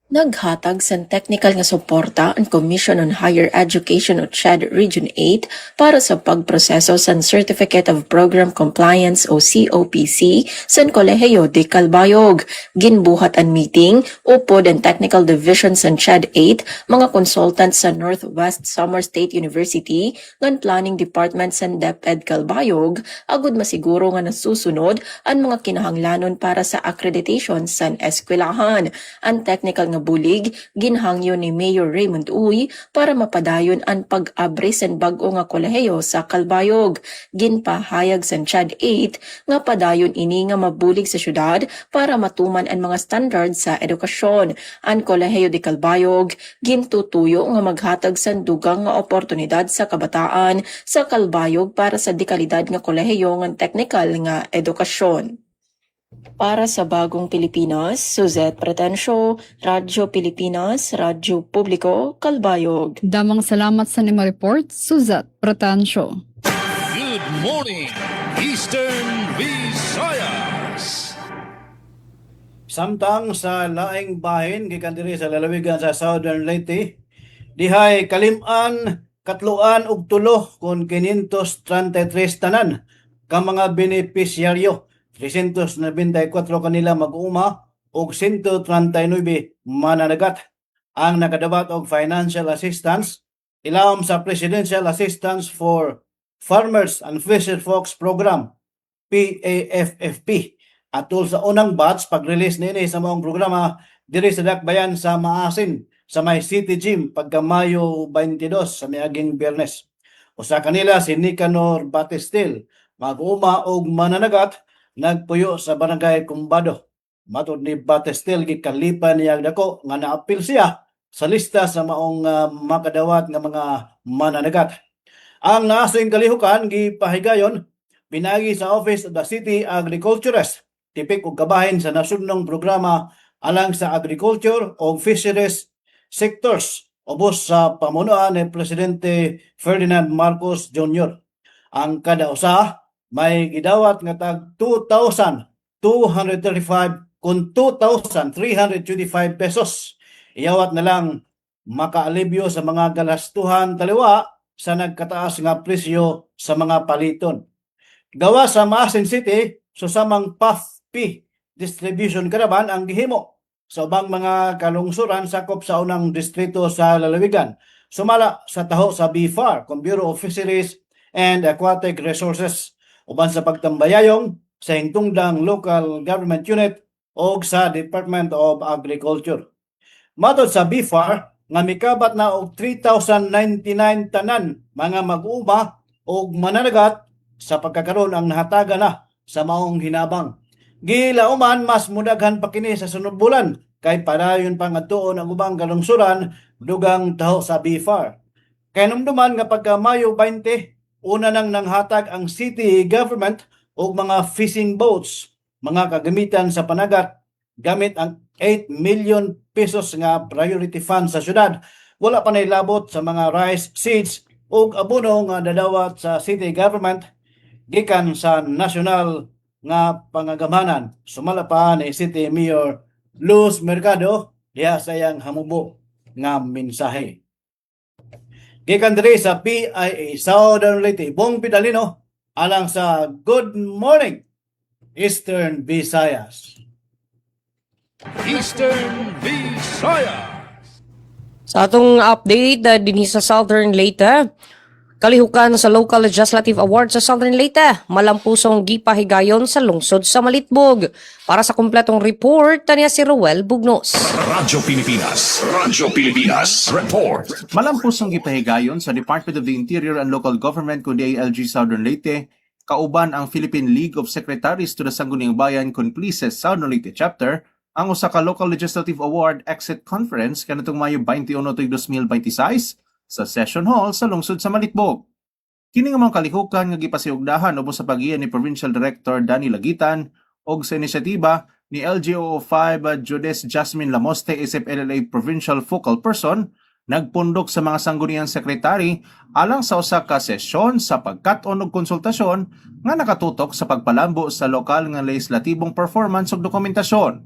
Naghatag sa technical nga suporta ang Commission on Higher Education o CHED Region 8 para sa pagproseso sa Certificate of Program Compliance o COPC sa Kolehiyo de Calbayog. Ginbuhat ang meeting upod ang Technical Division sa CHED 8, mga consultant sa Northwest Samar State University, ng Planning Department sa DepEd Calbayog, agud masiguro nga nasusunod ang mga kinahanglanon para sa accreditation sa eskwelahan. Ang technical nga bulig ginhangyo ni Mayor Raymond Uy para mapadayon ang pag-abre sa bag-o nga kolehiyo sa Calbayog. Ginpahayag sa CHED 8 nga padayon ini nga mabulig sa syudad para matuman ang mga standard sa edukasyon. Ang Kolehiyo de Calbayog gintutuyo nga maghatag sa dugang nga oportunidad sa kabataan sa Calbayog para sa dekalidad nga kolehiyo nga teknikal nga edukasyon. Para sa Bagong Pilipinas, Suzette Pretencio, Radyo Pilipinas, Radyo Publiko, Calbayog. Damang salamat sa nimo report, Suzette Pretencio. Good morning, Eastern Visayas. Samtang sa laing bahin gikan diri sa lalawigan sa Southern Leyte, dihay kalim-an, katluan ug tulo kun 533 tanan ka mga benepisyaryo. 394 kanila mag-uma ug 139 mananagat ang nakadawat og financial assistance ilawom sa Presidential Assistance for Farmers and Fisher Folks Program PAFFP atol sa unang batch pag-release niini sa maong programa diri sa Dakbayan sa Maasin sa may City Gym pagka Mayo 22 sa miaging Biyernes. Usa kanila si Nicanor Batistil mag-uma og mananagat nagpuyo sa barangay Kumbado. Matod ni Batistil gikalipan niya dako nga naapil siya sa lista sa maong makadawat nga mga mananagat. Ang naasing kalihukan gipahigayon pinagi sa Office of the City Agriculturist tipik og kabahin sa nasunong programa alang sa agriculture o fisheries sectors ubos sa pamunuan ni Presidente Ferdinand Marcos Jr. Ang kada usa may gidawat nga tag 2,235 kung 2,325 pesos. Iyawat na lang makaalibyo sa mga galastuhan taliwa sa nagkataas nga presyo sa mga paliton. Gawa sa Maasin City, susamang PAFP distribution caravan ang gihimo sa ubang mga kalungsuran sakop sa unang distrito sa lalawigan. Sumala sa taho sa BFAR, Bureau of Fisheries and Aquatic Resources, uban sa pagtambayayong sa hingtungdang local government unit o sa Department of Agriculture. Matod sa BFAR, nga mikabat na og 3,099 tanan mga mag-uma o mananagat sa pagkakaroon ang nahataga na sa maong hinabang. Gilauman mas mudaghan pa kini sa sunod bulan kay padayon pang atuon ang ubang kalungsuran dugang taho sa BFAR. Kay numduman nga pagka Mayo 20, una nang nanghatag ang city government og mga fishing boats, mga kagamitan sa panagat gamit ang 8 million pesos nga priority fund sa syudad. Wala pa nailabot sa mga rice seeds ug abono nga dadawat sa city government gikan sa national nga pangagamanan. Sumala pa ni City Mayor Luz Mercado diha sa iyang hamubo nga mensahe. Gikan diri sa PIA Southern Leyte, Bong Pidalino alang sa Good Morning Eastern Visayas. Eastern Visayas. Sa atong update dinhi sa Southern Leyte, kalihukan sa Local Legislative Award sa Southern Leyte, malampusong gipahigayon sa lungsod sa Malitbog. Para sa kumpletong report, taniya si Ruel Bugnos. Radyo Pilipinas Report. Malampusong gipahigayon sa Department of the Interior and Local Government kundi ALG Southern Leyte, kauban ang Philippine League of Secretaries to the Sangguniang Bayan Congleses Southern Leyte Chapter, ang usa ka Local Legislative Award Exit Conference kanatong Mayo 21, 2026 sa Session Hall sa lungsod sa Malitbog. Kini nga mga kalihukan nga gipasiugdahan ubos sa pagiyan ni Provincial Director Danny Lagitan og sa inisyatiba ni LGO5 Judes Jasmine Lamoste isip LLA Provincial Focal Person nagpundok sa mga sangguniang sekretary alang sa usa ka sesyon sa pagkat-on og konsultasyon nga nakatutok sa pagpalambo sa lokal nga legislatibong performance ug dokumentasyon.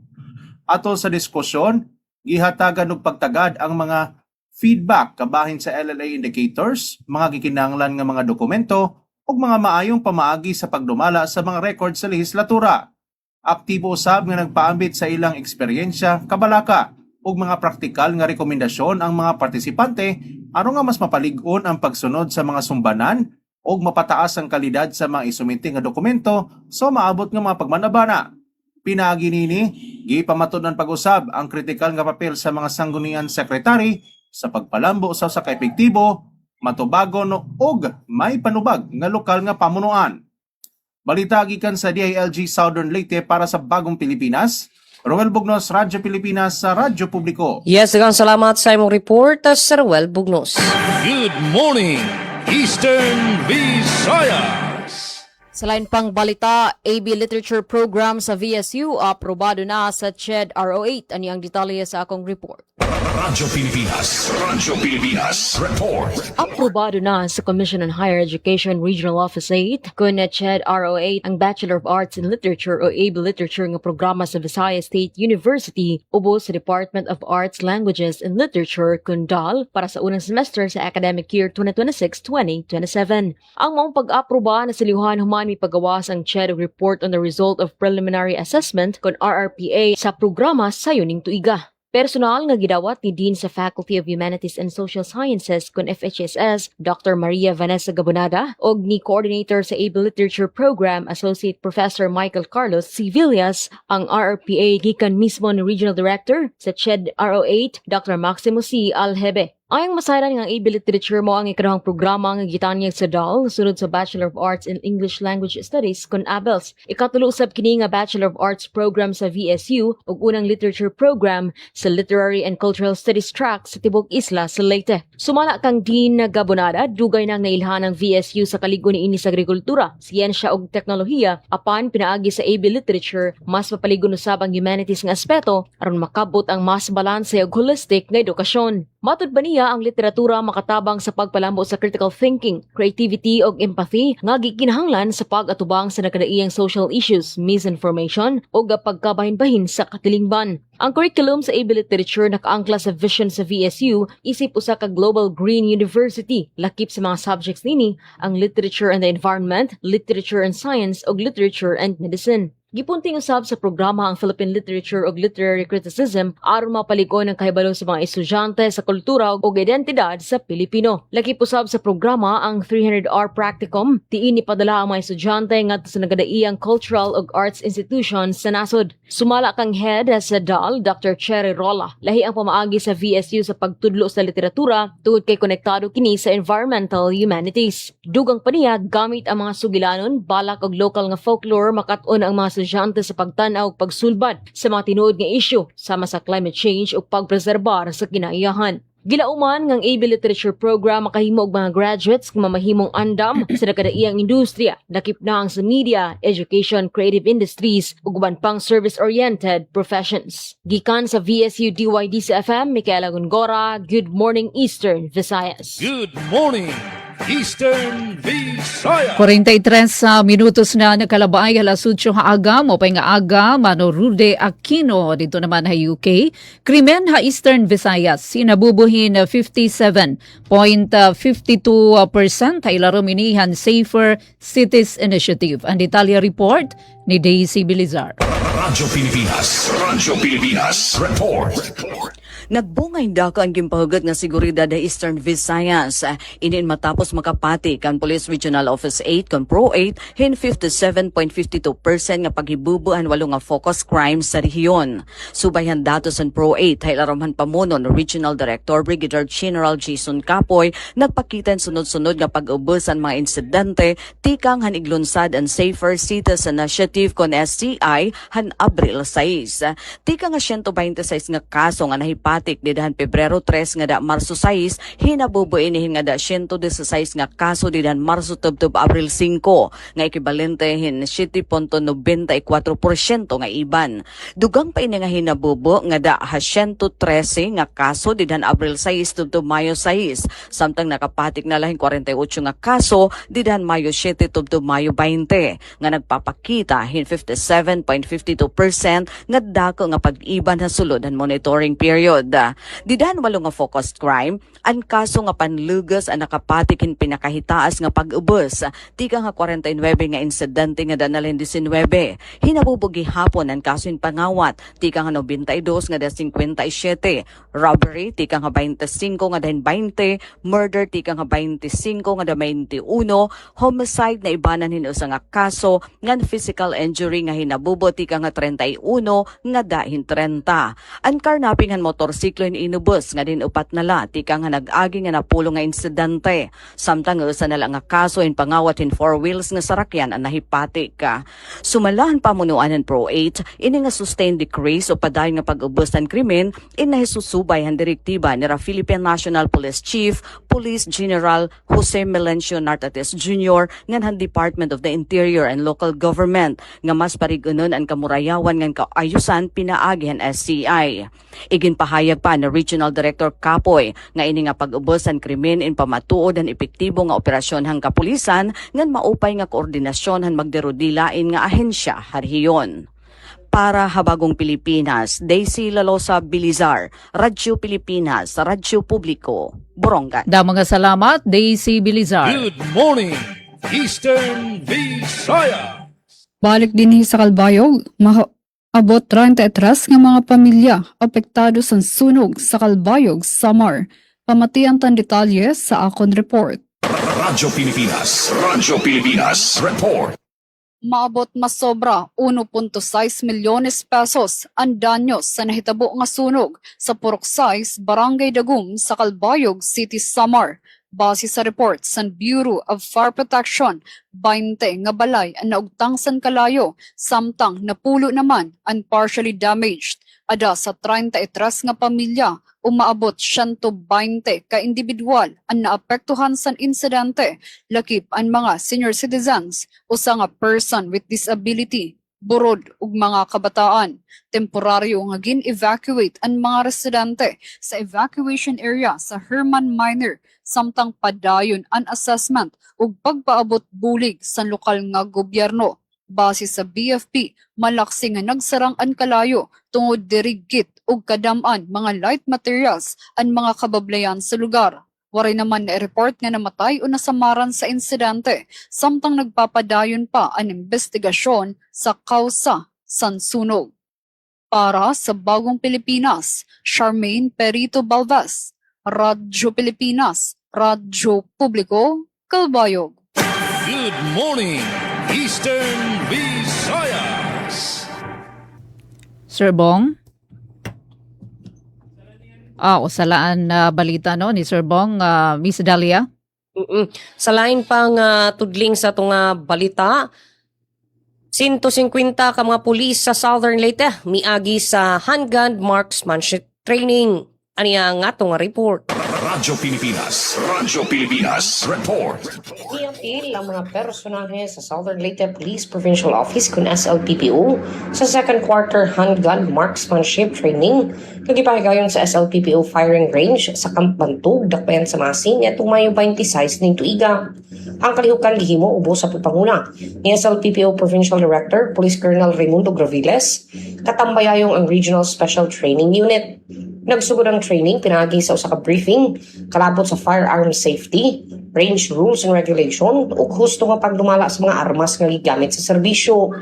Atol sa diskusyon, Gihatagan og pagtagad ang mga feedback kabahin sa LLA indicators, mga gikinahanglan nga mga dokumento ug mga maayong pamaagi sa pagdumala sa mga record sa lehislatura. Aktibo usab nga nagpaambit sa ilang eksperyensya, kabalaka ug mga praktikal nga rekomendasyon ang mga partisipante aron nga mas mapalig-on ang pagsunod sa mga sumbanan ug mapataas ang kalidad sa mga isumite nga dokumento so maabot nga mga pagmanabana. Pinaagi nini, gipamatud-an pag-usab ang kritikal nga papel sa mga sanggunian sekretary sa pagpalambo sa kaepektibo, matubagon ug may panubag nga lokal nga pamunuan. Balita gikan sa DILG Southern Leyte para sa Bagong Pilipinas. Roel Bugnos, Radyo Pilipinas sa Radyo Publiko. Yes, daghang salamat sa imong report, Sir Roel Bugnos. Good morning, Eastern Visayas. Sa lain pang balita, AB Literature Program sa VSU aprobado na sa CHED RO8. Ani ang detalye sa akong report. Radyo Pilipinas report. Aprobado na sa Commission on Higher Education Regional Office 8 kun CHED RO8 ang Bachelor of Arts in Literature o AB Literature nga programa sa Visayas State University ubos sa Department of Arts, Languages and Literature kun DAL para sa unang semester sa academic year 2026-2027. Ang maong pag-aproba na silihan human may pagawas ang CHED report on the result of preliminary assessment kun RRPA sa programa sa yuning tuiga. Personal nga gidawat ni Dean sa Faculty of Humanities and Social Sciences kun FHSS, Dr. Maria Vanessa Gabonada, og ni Coordinator sa AB Literature Program, Associate Professor Michael Carlos C. Villas, ang RRPA gikan mismo ni Regional Director sa CHED RO8, Dr. Maximo C. Alhebe. Ayang masayran ng AB Literature mo ang ikarahang programa nga gitanyag sa DAL sunod sa Bachelor of Arts in English Language Studies kun ABELS. Ikatulo usab kini nga Bachelor of Arts program sa VSU ug unang literature program sa Literary and Cultural Studies track sa tibok isla sa Leyte. Sumala kang Dean Gabonada, dugay nang nailhan ng VSU sa kaligo ni ini sa agrikultura, siyensya ug teknolohiya apan pinaagi sa AB Literature mas mapaligon usab ang humanities nga aspeto aron makabot ang mas balanse ug holistic nga edukasyon. Matud ba niya ang literatura makatabang sa pagpalambo sa critical thinking, creativity ug empathy nga gikinahanglan sa pag-atubang sa nakadaiyang social issues, misinformation ug pagkabahin-bahin sa katilingban. Ang curriculum sa AB Literature nakaangkla sa vision sa VSU isip usa ka Global Green University. Lakip sa mga subjects nini ang Literature and the Environment, Literature and Science ug Literature and Medicine. Gipunting usab sa programa ang Philippine Literature ug Literary Criticism aron mapaligon ang kahibalo sa mga estudyante sa kultura ug identidad sa Pilipino. Lakip usab sa programa ang 300-hour practicum, diin ipadala ang mga estudyante ngadto sa nagadaiyang cultural ug arts institutions sa nasod. Sumala kang head sa DAL, Dr. Cherry Rolla. Lahi ang pamaagi sa VSU sa pagtudlo sa literatura tungod kay konektado kini sa environmental humanities. Dugang pa niya gamit ang mga sugilanon, balak ug local nga folklore makat-on ang mga estudyante sa pagtan-aw ug pagsulbad sa mga tinuod nga isyu sama sa climate change ug pagpreserbar sa kinaiyahan. Gilauman ngang AB Literature Program makahimo og mga graduates nga mamahimong andam sa nakadaiyang industriya, dakip na ang sa media, education, creative industries ug uban pang service-oriented professions. Gikan sa VSU DYDC FM, Micaela Gongora, Good Morning Eastern Visayas. Good morning, Eastern Visayas. 43 minutos na nakalabay alas 8 haaga mo pay nga aga Mano Rude Aquino dito naman ha UK. Krimen ha Eastern Visayas sinabubuhin 57.52% ay laruminihan Safer Cities Initiative. Ang detalye report ni Daisy Bilizar. Radyo Pilipinas report. Nagbungay dako ang gimpahugot nga seguridad sa Eastern Visayas. Inin matapos makapati kan Police Regional Office 8 kon Pro 8 hin 57.52% nga paghibubuan walo nga focus crimes sa rehiyon. Subayhan datos sa Pro 8 haylaramhan pamuno ni Regional Director Brigadier General Jason Capoy nagpakita sunod-sunod nga pag-ubos sa mga insidente tikang han iglunsad ang Safer Cities Initiative kon SCI han Abril 6. Tika nga 126 nga kaso nga nahipati nakapatik didahan Pebrero 3 nga da Marso 6 hinabubuin nga da 116 nga kaso didahan Marso tubtub Abril 5 nga ekibalente hin 7.94% nga iban. Dugang pa ini nga hinabubo nga da 113 nga kaso didahan Abril 6 tubtub Mayo 6 samtang nakapatik na lahing 48 nga kaso didahan Mayo 7 tubtub Mayo 20 nga nagpapakita hin 57.52% nga dako nga pag-iban sa sulod ang monitoring period. Didahan walo nga focused crime, ang kaso nga panlugas ang nakapatik hin pinakahitaas nga pag-ubos, tika nga 49 nga insidente nga danalhin 19. Hinabubugi hapon ang kaso hin pangawat, tika nga 92 nga da 57, robbery tika nga 25 nga dahin 20, murder tika nga 25 nga da 21, homicide na ibanan hin usa nga kaso, ngan physical injury nga hinabubo tika nga 31 nga dahin 30. Ang karnaping han motorsiklo in inubos nga din upat nala tika nga nag-agi nga napulong nga insidente. Samtang usa nala nga kaso in pangawat in 4 wheels nga sarakyan ang nahipatik. Sumalahan pamunuan ng Pro 8 ini nga sustained decrease o padayon nga pag-ubos ng krimen in nahisusubay han direktiba ni Philippine National Police Chief Police General Jose Melencio Nartates Jr. ngan han Department of the Interior and Local Government nga mas parigunon ang kamurayawan ngan kaayusan pinaagi han SCI. Iginpahayag pa ni Regional Director Kapoy nga ini nga pag-ubos ang krimen in pamatuod ang epektibo nga operasyon hang kapulisan ngan maupay nga koordinasyon han magderodilain nga ahensya harhiyon. Para Habagong Pilipinas, Daisy Lalosa Bilizar, Radyo Pilipinas, Radyo Publiko, Borongan. Mga salamat, Daisy Bilizar. Good morning, Eastern Visayas. Balik din sa Calbayog, abot 33 nga mga pamilya apektado sa sunog sa Calbayog, Samar. Pamatian tan detalye sa akon report. Radyo Pilipinas, report. Maabot masobra 1.6 milyones pesos ang danyo sa nahitabo nga sunog sa Purok 6, Barangay Dagum sa Calbayog City, Samar. Base sa report sa Bureau of Fire Protection, 20 nga balay ang naugtang san kalayo, samtang napulo naman ang partially damaged. Ada sa 33 nga pamilya, umaabot 120 ka individual ang naapektuhan sa insidente, lakip ang mga senior citizens, usa nga person with disability, burod ug mga kabataan. Temporaryo nga gin-evacuate ang mga residente sa evacuation area sa Herman Minor, samtang padayon ang assessment ug pagpaabot bulig sa lokal nga gobyerno. Base sa BFP, malaksi nga nagsarang ang kalayo tungod dirigit ug kadaman mga light materials ang mga kabablayan sa lugar. Waray naman na report nga namatay o nasamaran sa insidente, samtang nagpapadayon pa ang investigasyon sa kausa san sunog. Para sa Bagong Pilipinas, Charmaine Perito Balvas, Radyo Pilipinas, Radyo Publiko, Calbayog. Good morning, Eastern Visayas. Sir Bong? Salaan na balita no ni Sir Bong, Miss Dalia. Sa lain pang tudling sa itong balita, 150 ka mga pulis sa Southern Leyte miagi sa handgun marksmanship training. Aniya nga itong report. Radyo Pilipinas, report. Iapil ang mga personahe sa Southern Leyte Police Provincial Office kun SLPPO sa second quarter handgun marksmanship training nagipahigayon sa SLPPO firing range sa Camp Bantug, Dakbayan sa Masin atong Mayo 26 ning tuiga. Ang kalihukan gihimo ubos sa pagpanguna ni SLPPO Provincial Director Police Colonel Raimundo Graviles katambayayong ang Regional Special Training Unit. Nagsugod ang training pinagi sa usa ka briefing kalabot sa firearm safety, range rules and regulation ug husto nga pagdumala sa mga armas nga gigamit sa serbisyo.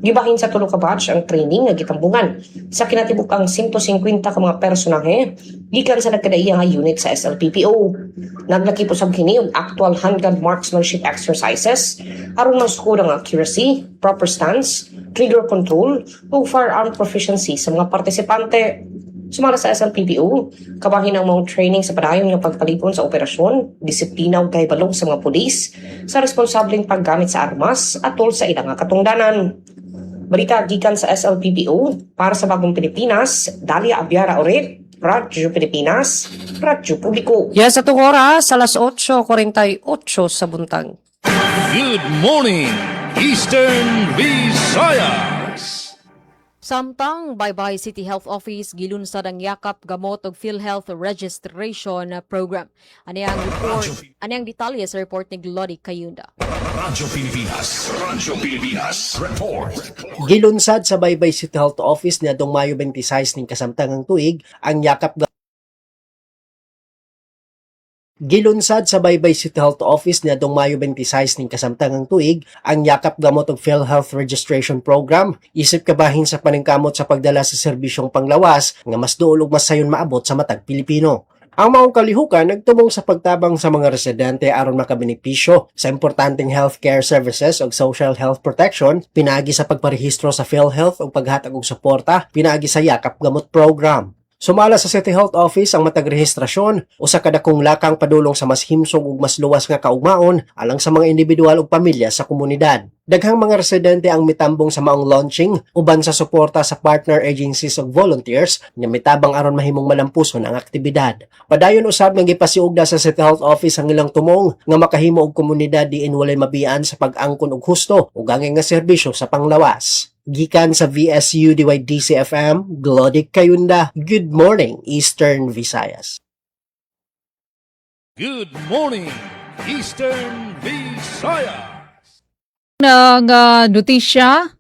Gibahin sa tulo ka batch ang training nga gitambungan sa kinatibuk-ang 150 ka mga personahe gikan sa nagkadaiyang nga unit sa SLPPO. Naglaki po sab kini og actual handgun marksmanship exercises aron masukod ang accuracy, proper stance, trigger control ug firearm proficiency sa mga partisipante. Sumara sa SLPPO, kabahin ang mga training sa padayon ng pagpalipon sa operasyon, disiplina ug kahibalog sa mga pulis, sa responsableng paggamit sa armas at tol sa ilang katungdanan. Balita gikan sa SLPPO para sa Bagong Pilipinas, Dalia Abiara Oret, Radyo Pilipinas, Radyo Publiko. Yes, at oras, alas 8:48 sa buntag. Good morning, Eastern Visayas. Samtang Baybay City Health Office gilunsad ang yakap gamot og PhilHealth registration program. Aniyang detalye sa report ni Glody Kayunda. Radyo Pilipinas, report. Gilunsad sa Baybay City Health Office niadtong Mayo 26 ning kasamtangang tuig ang yakap Gilunsad sa Baybay City Health Office niadtong Mayo 26 ning kasamtangang tuig ang yakap gamot og PhilHealth registration program isip kabahin sa paningkamot sa pagdala sa serbisyong panglawas nga mas duol ug mas sayon maabot sa matag Pilipino. Ang maong kalihukan nagtumong sa pagtabang sa mga residente aron makabenepisyo sa importanteng healthcare services ug social health protection pinaagi sa pagparehistro sa PhilHealth ug paghatag og suporta pinaagi sa yakap gamot program. Sumala sa City Health Office ang matag rehistrasyon usa ka dakong lakang padulong sa mas himsog ug mas luwas nga kaugmaon alang sa mga individual ug pamilya sa komunidad. Daghang mga residente ang mitambong sa maong launching uban sa suporta sa partner agencies ug volunteers nga mitabang aron mahimong malampuson ang aktibidad. Padayon usab nga gipasiugda sa City Health Office ang ilang tumong nga makahimo og komunidad diin walay mabiyan sa pag-angkon og husto ug angay nga serbisyo sa panglawas. Gikan sa VSU DYDC FM, Glody Kayunda. Good morning, Eastern Visayas. Good morning, Eastern Visayas. Nang notisya,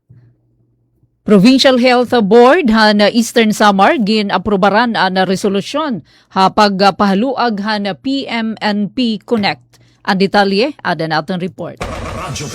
Provincial Health Board na Eastern Samar gin-aprobaran na resolusyon pagpahaluag na PMNP Connect. Ang detalye, ada natin report. Radyo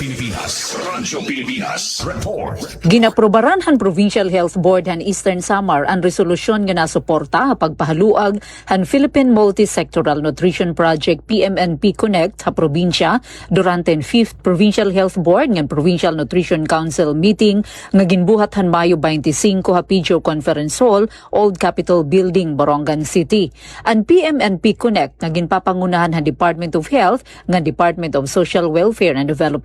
Pilipinas, report. Ginaprobaran han Provincial Health Board han Eastern Samar ang resolusyon nga nasuporta pagpahaluag han Philippine Multi-Sectoral Nutrition Project PMNP Connect sa probinsya durante ang 5th Provincial Health Board ng Provincial Nutrition Council meeting nga ginbuhat han Mayo 25 sa Pijo Conference Hall, Old Capitol Building, Borongan City. Ang PMNP Connect nga ginpapangunahan han Department of Health nga Department of Social Welfare and Development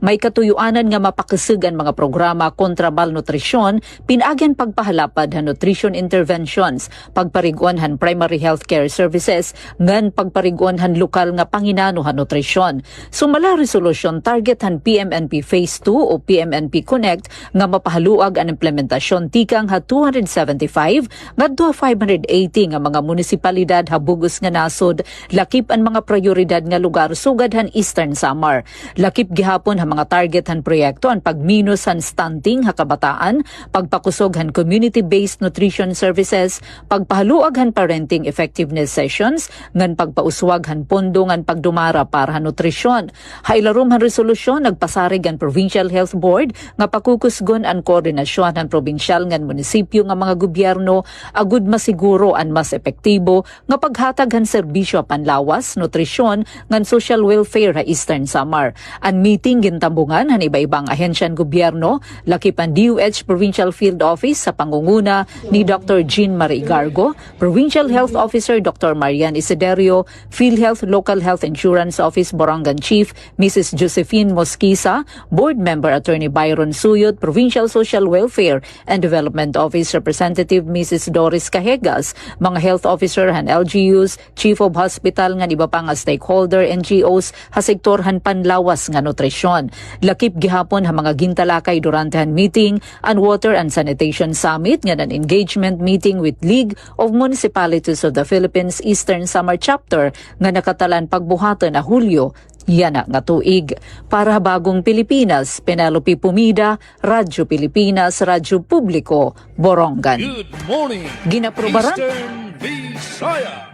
may katuyuanan nga mapakasig ang mga programa kontra malnutrisyon, pinaagyan pagpahalapad han nutrition interventions, pagpariguan han primary healthcare services, ngan pagpariguan han lokal nga panginano han nutrisyon. Sumala resolusyon target han PMNP Phase 2 o PMNP Connect nga mapahaluag ang implementasyon tikang ha 275 ngadto 580 nga mga munisipalidad habugos nga nasod, lakip ang mga prioridad nga lugar sugad han Eastern Samar. Lakip gihapon ang mga target han proyekto ang pagminos han stunting ha kabataan, pagpakusog han community-based nutrition services, pagpahaluag han parenting effectiveness sessions, ngan pagpauswag han pondo ngan pagdumara para han nutrisyon. Hailarom han resolusyon nagpasarig ang Provincial Health Board nga pakukusgon ang koordinasyon han probinsyal ngan munisipyo nga mga gobyerno agud masiguro ang mas epektibo nga paghatag han serbisyo panlawas, nutrisyon ngan social welfare ha Eastern Samar. Ang meeting gintambungan han iba-ibang ahensyan gobyerno, lakip ang DOH Provincial Field Office sa pangunguna ni Dr. Jean Marie Gargo, Provincial Health Officer Dr. Marian Isiderio, PhilHealth Local Health Insurance Office Borongan Chief Mrs. Josephine Mosquisa, Board Member Attorney Byron Suyot, Provincial Social Welfare and Development Office Representative Mrs. Doris Cahegas, mga health officer han LGUs, Chief of Hospital nga iba pang stakeholder NGOs ha sektor han panlawas nga nutrisyon. Lakip gihapon ha mga gintalakay durante han meeting ang Water and Sanitation Summit nga an engagement meeting with League of Municipalities of the Philippines Eastern Samar Chapter nga nakatalan pagbuhaton na Hulyo yana nga tuig. Para Bagong Pilipinas, Penelope Pumida, Radyo Pilipinas, Radyo Publiko, Borongan. Good morning, Ginaprobaran Eastern Visayas.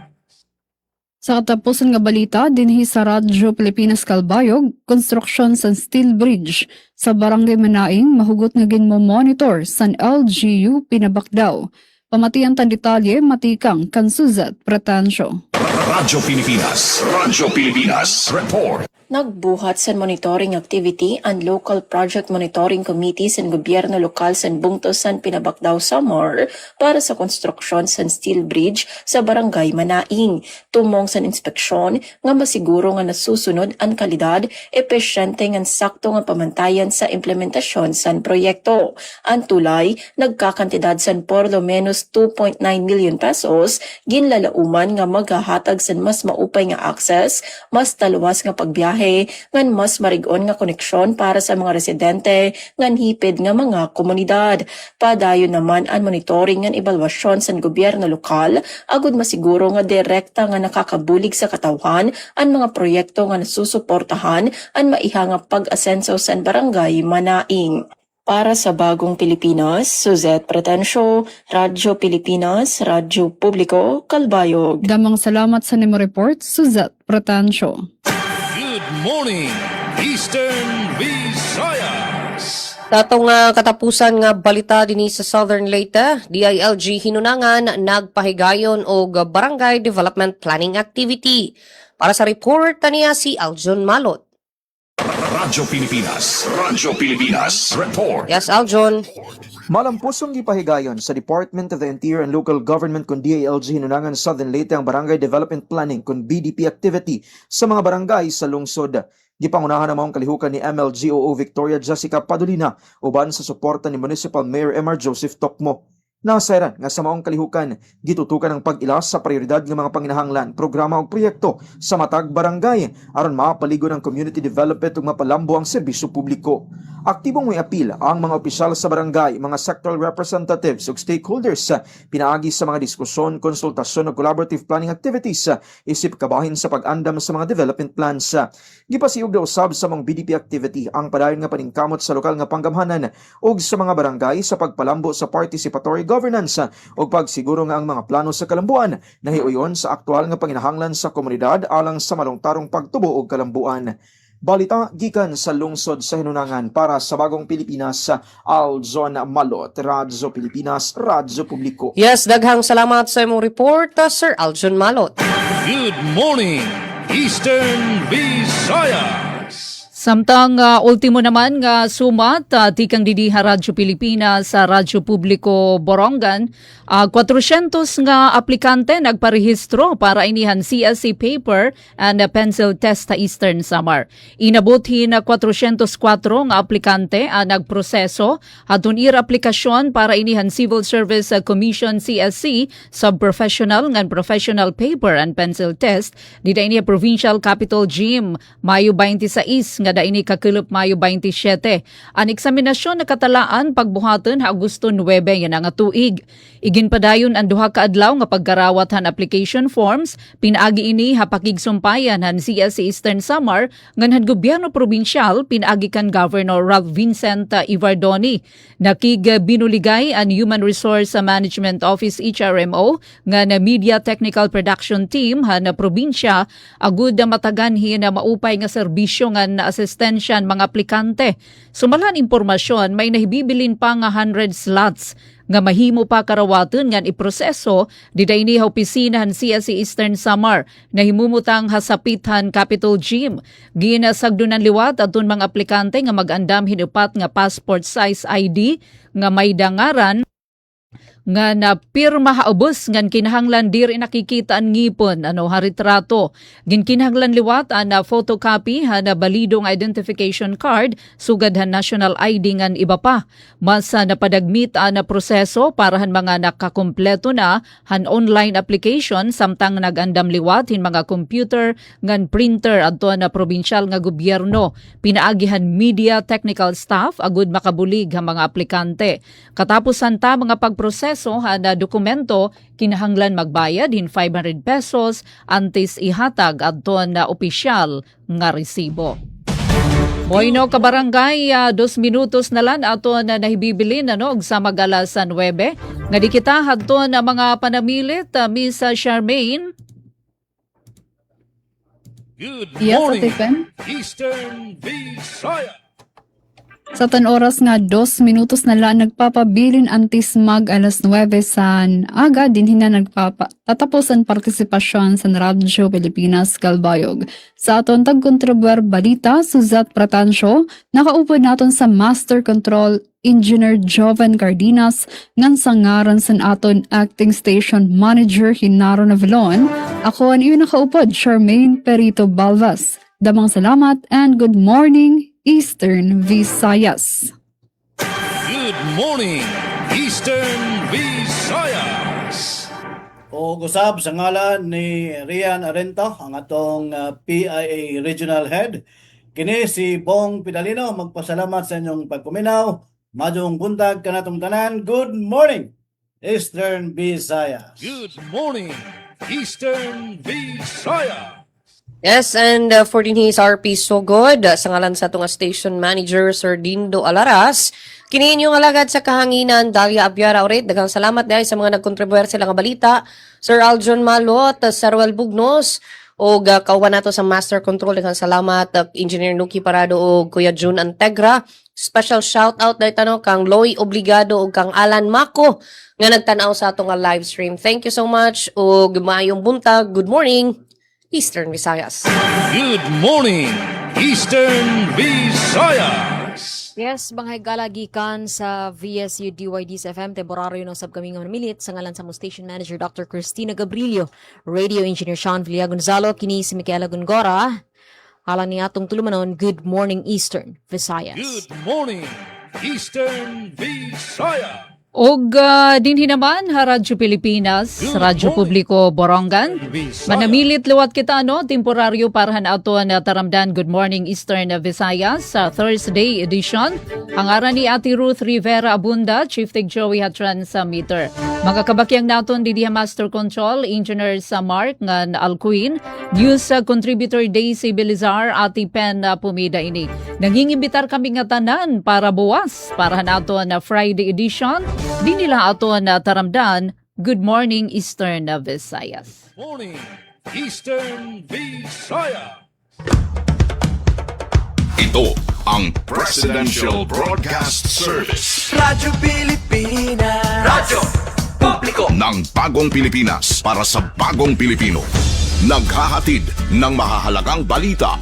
Sa katapusan nga balita, dinhi sa Radyo Pilipinas Calbayog, construction sa steel bridge sa Barangay Manaing mahugot nga ginmo-monitor sa LGU Pinabakdaw. Pamatian tan detalye matikang Kansuzat Pretensyo. Radyo Pilipinas. Radyo Pilipinas. Report. Nagbuhat sa monitoring activity ang local project monitoring committee sa gobyerno lokal sa Bungtos san Pinabakdaw Samar para sa konstruksyon sa steel bridge sa barangay Manaing. Tumong sa inspeksyon nga masiguro nga nasusunod ang kalidad, epesyente nga sakto nga pamantayan sa implementasyon sa proyekto. Ang tulay, nagkakantidad sa por lo menos 2.9 million pesos, ginlalauman nga maghahatag sa mas maupay nga access, mas taluwas nga pagbiyahe, ngan mas marigon nga koneksyon para sa mga residente ngan hipid nga mga komunidad. Padayon naman ang monitoring ngan ebalwasyon sa gobyerno lokal agud masiguro nga direkta nga nakakabulig sa katawhan ang mga proyekto nga nasusuportahan ang maiha nga pag-asenso sa barangay Manaing. Para sa Bagong Pilipinas, Suzette Pretencio, Radyo Pilipinas, Radyo Publiko, Kalbayog. Damang salamat sa Nimo Report, Suzette Pretencio. Good morning, Eastern Visayas. Datong katapusan nga balita dinhi sa Southern Leyte, DILG hinunangan nagpahigayon og Barangay Development Planning Activity. Para sa report niya si Aljon Malot. Radyo Pilipinas. Radyo Pilipinas. Report. Yes, Aljon. Malampusong gipahigayon sa Department of the Interior and Local Government kung DILG hinunangan sa Southern Leyte ang Barangay Development Planning kung BDP activity sa mga barangay sa lungsod. Gipangunahan ang maong kalihukan ni MLGOO Victoria Jessica Padolina uban sa suporta ni Municipal Mayor Emar Joseph Tokmo. Nasairan nga sa maong kalihukan, gitutukan ang pag-ilas sa prioridad ng mga panginahanglan, programa o proyekto sa matag barangay aron mapaligon ang community development ug mapalambo ang serbisyo publiko. Aktibong may apil ang mga opisyal sa barangay, mga sectoral representatives ug stakeholders pinaagi sa mga diskusyon, konsultasyon ug collaborative planning activities isip kabahin sa pag-andam sa mga development plans. Gipasiug daw usab sa mga BDP activity ang padayon nga paningkamot sa lokal nga panggamhanan ug sa mga barangay sa pagpalambo sa participatory governance ug pagsiguro nga ang mga plano sa kalambuan nahiuyon sa aktual nga panginahanglan sa komunidad alang sa malungtarong pagtubo ug kalambuan. Balita gikan sa lungsod sa hinunangan para sa Bagong Pilipinas, Aljon Malot, Radyo Pilipinas, Radyo Publiko. Yes, daghang salamat sa imong report, Sir Aljon Malot. Good morning, Eastern Visayas. Samtang ultimo naman nga sumat tikang didiha Radyo Pilipinas sa Radyo Publiko Borongan, 400 nga aplikante nagparehistro para inihan CSE paper and pencil test sa Eastern Samar. Inabutin na 404 nga aplikante nagproseso atun ira aplikasyon para inihan Civil Service Commission CSE sub-professional ngan professional paper and pencil test di ini Provincial Capital Gym Mayo 26 nga daini kakilop Mayo 27. Ang eksaminasyon nakatalaan pagbuhaton Agosto 9 yan nga tuig. Iginpadayon ang duha ka adlaw nga pagkarawat han application forms pinaagi ini hapakigsumpayan han CSE Eastern Samar ngan han gobyerno probinsyal pinaagi kan Governor Ralph Vincent Ivardoni. Nakig binuligay ang Human Resource Management Office HRMO nga na Media Technical Production Team han na probinsya agud mataganhin na maupay nga serbisyo nga na asistensyan mga aplikante. Sumalan impormasyon may nahibibilin pa nga 100 slots nga mahimo pa karawaton ngan iproseso didayni opisina han CSE Eastern Samar nahimumutang hasapithan Capital Gym. Ginasagdunan liwat atun mga aplikante nga mag-andam hinupat nga passport size ID nga may dangaran nga na pirma haubos ngan kinahanglan diri nakikita ang ngipon haritrato ginkinahanglan liwat na photocopy na balidong identification card sugad han national ID ngan iba pa mas napadagmit na proseso para han mga nakakompleto na han online application samtang nagandam liwat hin mga computer ngan printer adto na probinsyal nga gobyerno pinaagihan media technical staff agud makabulig ang mga aplikante katapusan ta mga pagproseso na dokumento kinahanglan magbayad hin 500 pesos antes ihatag adto na opisyal nga resibo. Moino ka barangay 2 minutos na lang ato na nahibibilin og sa mag-alas 9 nga di kita hadto na mga panamilit Miss Charmaine. Good Yes, morning, Ate Pen. Eastern Visayas. Sa tan oras nga 2 minutos na lang nagpapabilin antis mag alas 9 san aga din hina tatapos ang partisipasyon sa Radyo Pilipinas Kalbayog. Sa aton tagkontribuer balita, Suzat Pratancio, nakaupo naton sa Master Control Engineer Joven Cardenas ngan sangaran san aton Acting Station Manager Hinaro Navalon. Ako ang iyo nakaupod, Charmaine Perito Balvas. Damang salamat and good morning, Eastern Visayas. Good morning, Eastern Visayas. O gusab sa ngalan ni Rian Arento, ang atong PIA Regional Head. Kini si Bong Pidalino, magpasalamat sa inyong pagkuminaw. Madung buntag kanatong tanan. Good morning, Eastern Visayas. Good morning, Eastern Visayas. Yes, and for din his RP so good, sa ngalan sa itong station manager, Sir Dindo Alaras, kiniin yung alagad sa kahanginan, Dalia Abiara ulit. Daghang salamat dahil sa mga nagkontribuer sila nga balita. Sir Aljon Malot, Saruel Bugnos, o kauban nato sa Master Control. Daghang salamat, Engineer Nuki Parado o Kuya June Antegra. Special shout out dahil tanong kang Loy Obligado o kang Alan Mako nga nagtanaw sa atong live stream. Thank you so much o gumayong buntag. Good morning, Eastern Visayas. Good morning, Eastern Visayas. Yes, banghay galagikan sa VSU DYD's FM, temporaryo ng subkaming milit sa ngalan sa mo station manager Dr. Cristina Gabrilio, radio engineer Sean Villa Gonzalo, kini si Micaela Gongora. Halang ni atong tulumanon, good morning Eastern Visayas. Good morning, Eastern Visayas. Og dinhi naman Radyo Pilipinas, Radyo Publiko Borongan. Manamilit luwat kita temporaryo parahan ato na taramdan Good Morning Eastern Visayas sa Thursday edition. Ang aran ni Ate Ruth Rivera Abunda, Chief Tig Joey Hatran sa meter. Mga kabakyang naton di Master Control, Engineer sa Mark ngan Alcuin, News Contributor Daisy Belizar, Ate Pen Pumida ini. Nangingibitar kami nga tanan para buwas parahan ato na Friday edition. Di nila ato na taramdan, Good Morning Eastern Visayas. Morning, Eastern Visayas. Ito ang Presidential Broadcast Service. Radyo Pilipinas. Radyo Publiko ng Bagong Pilipinas para sa Bagong Pilipino. Naghahatid ng mahahalagang balita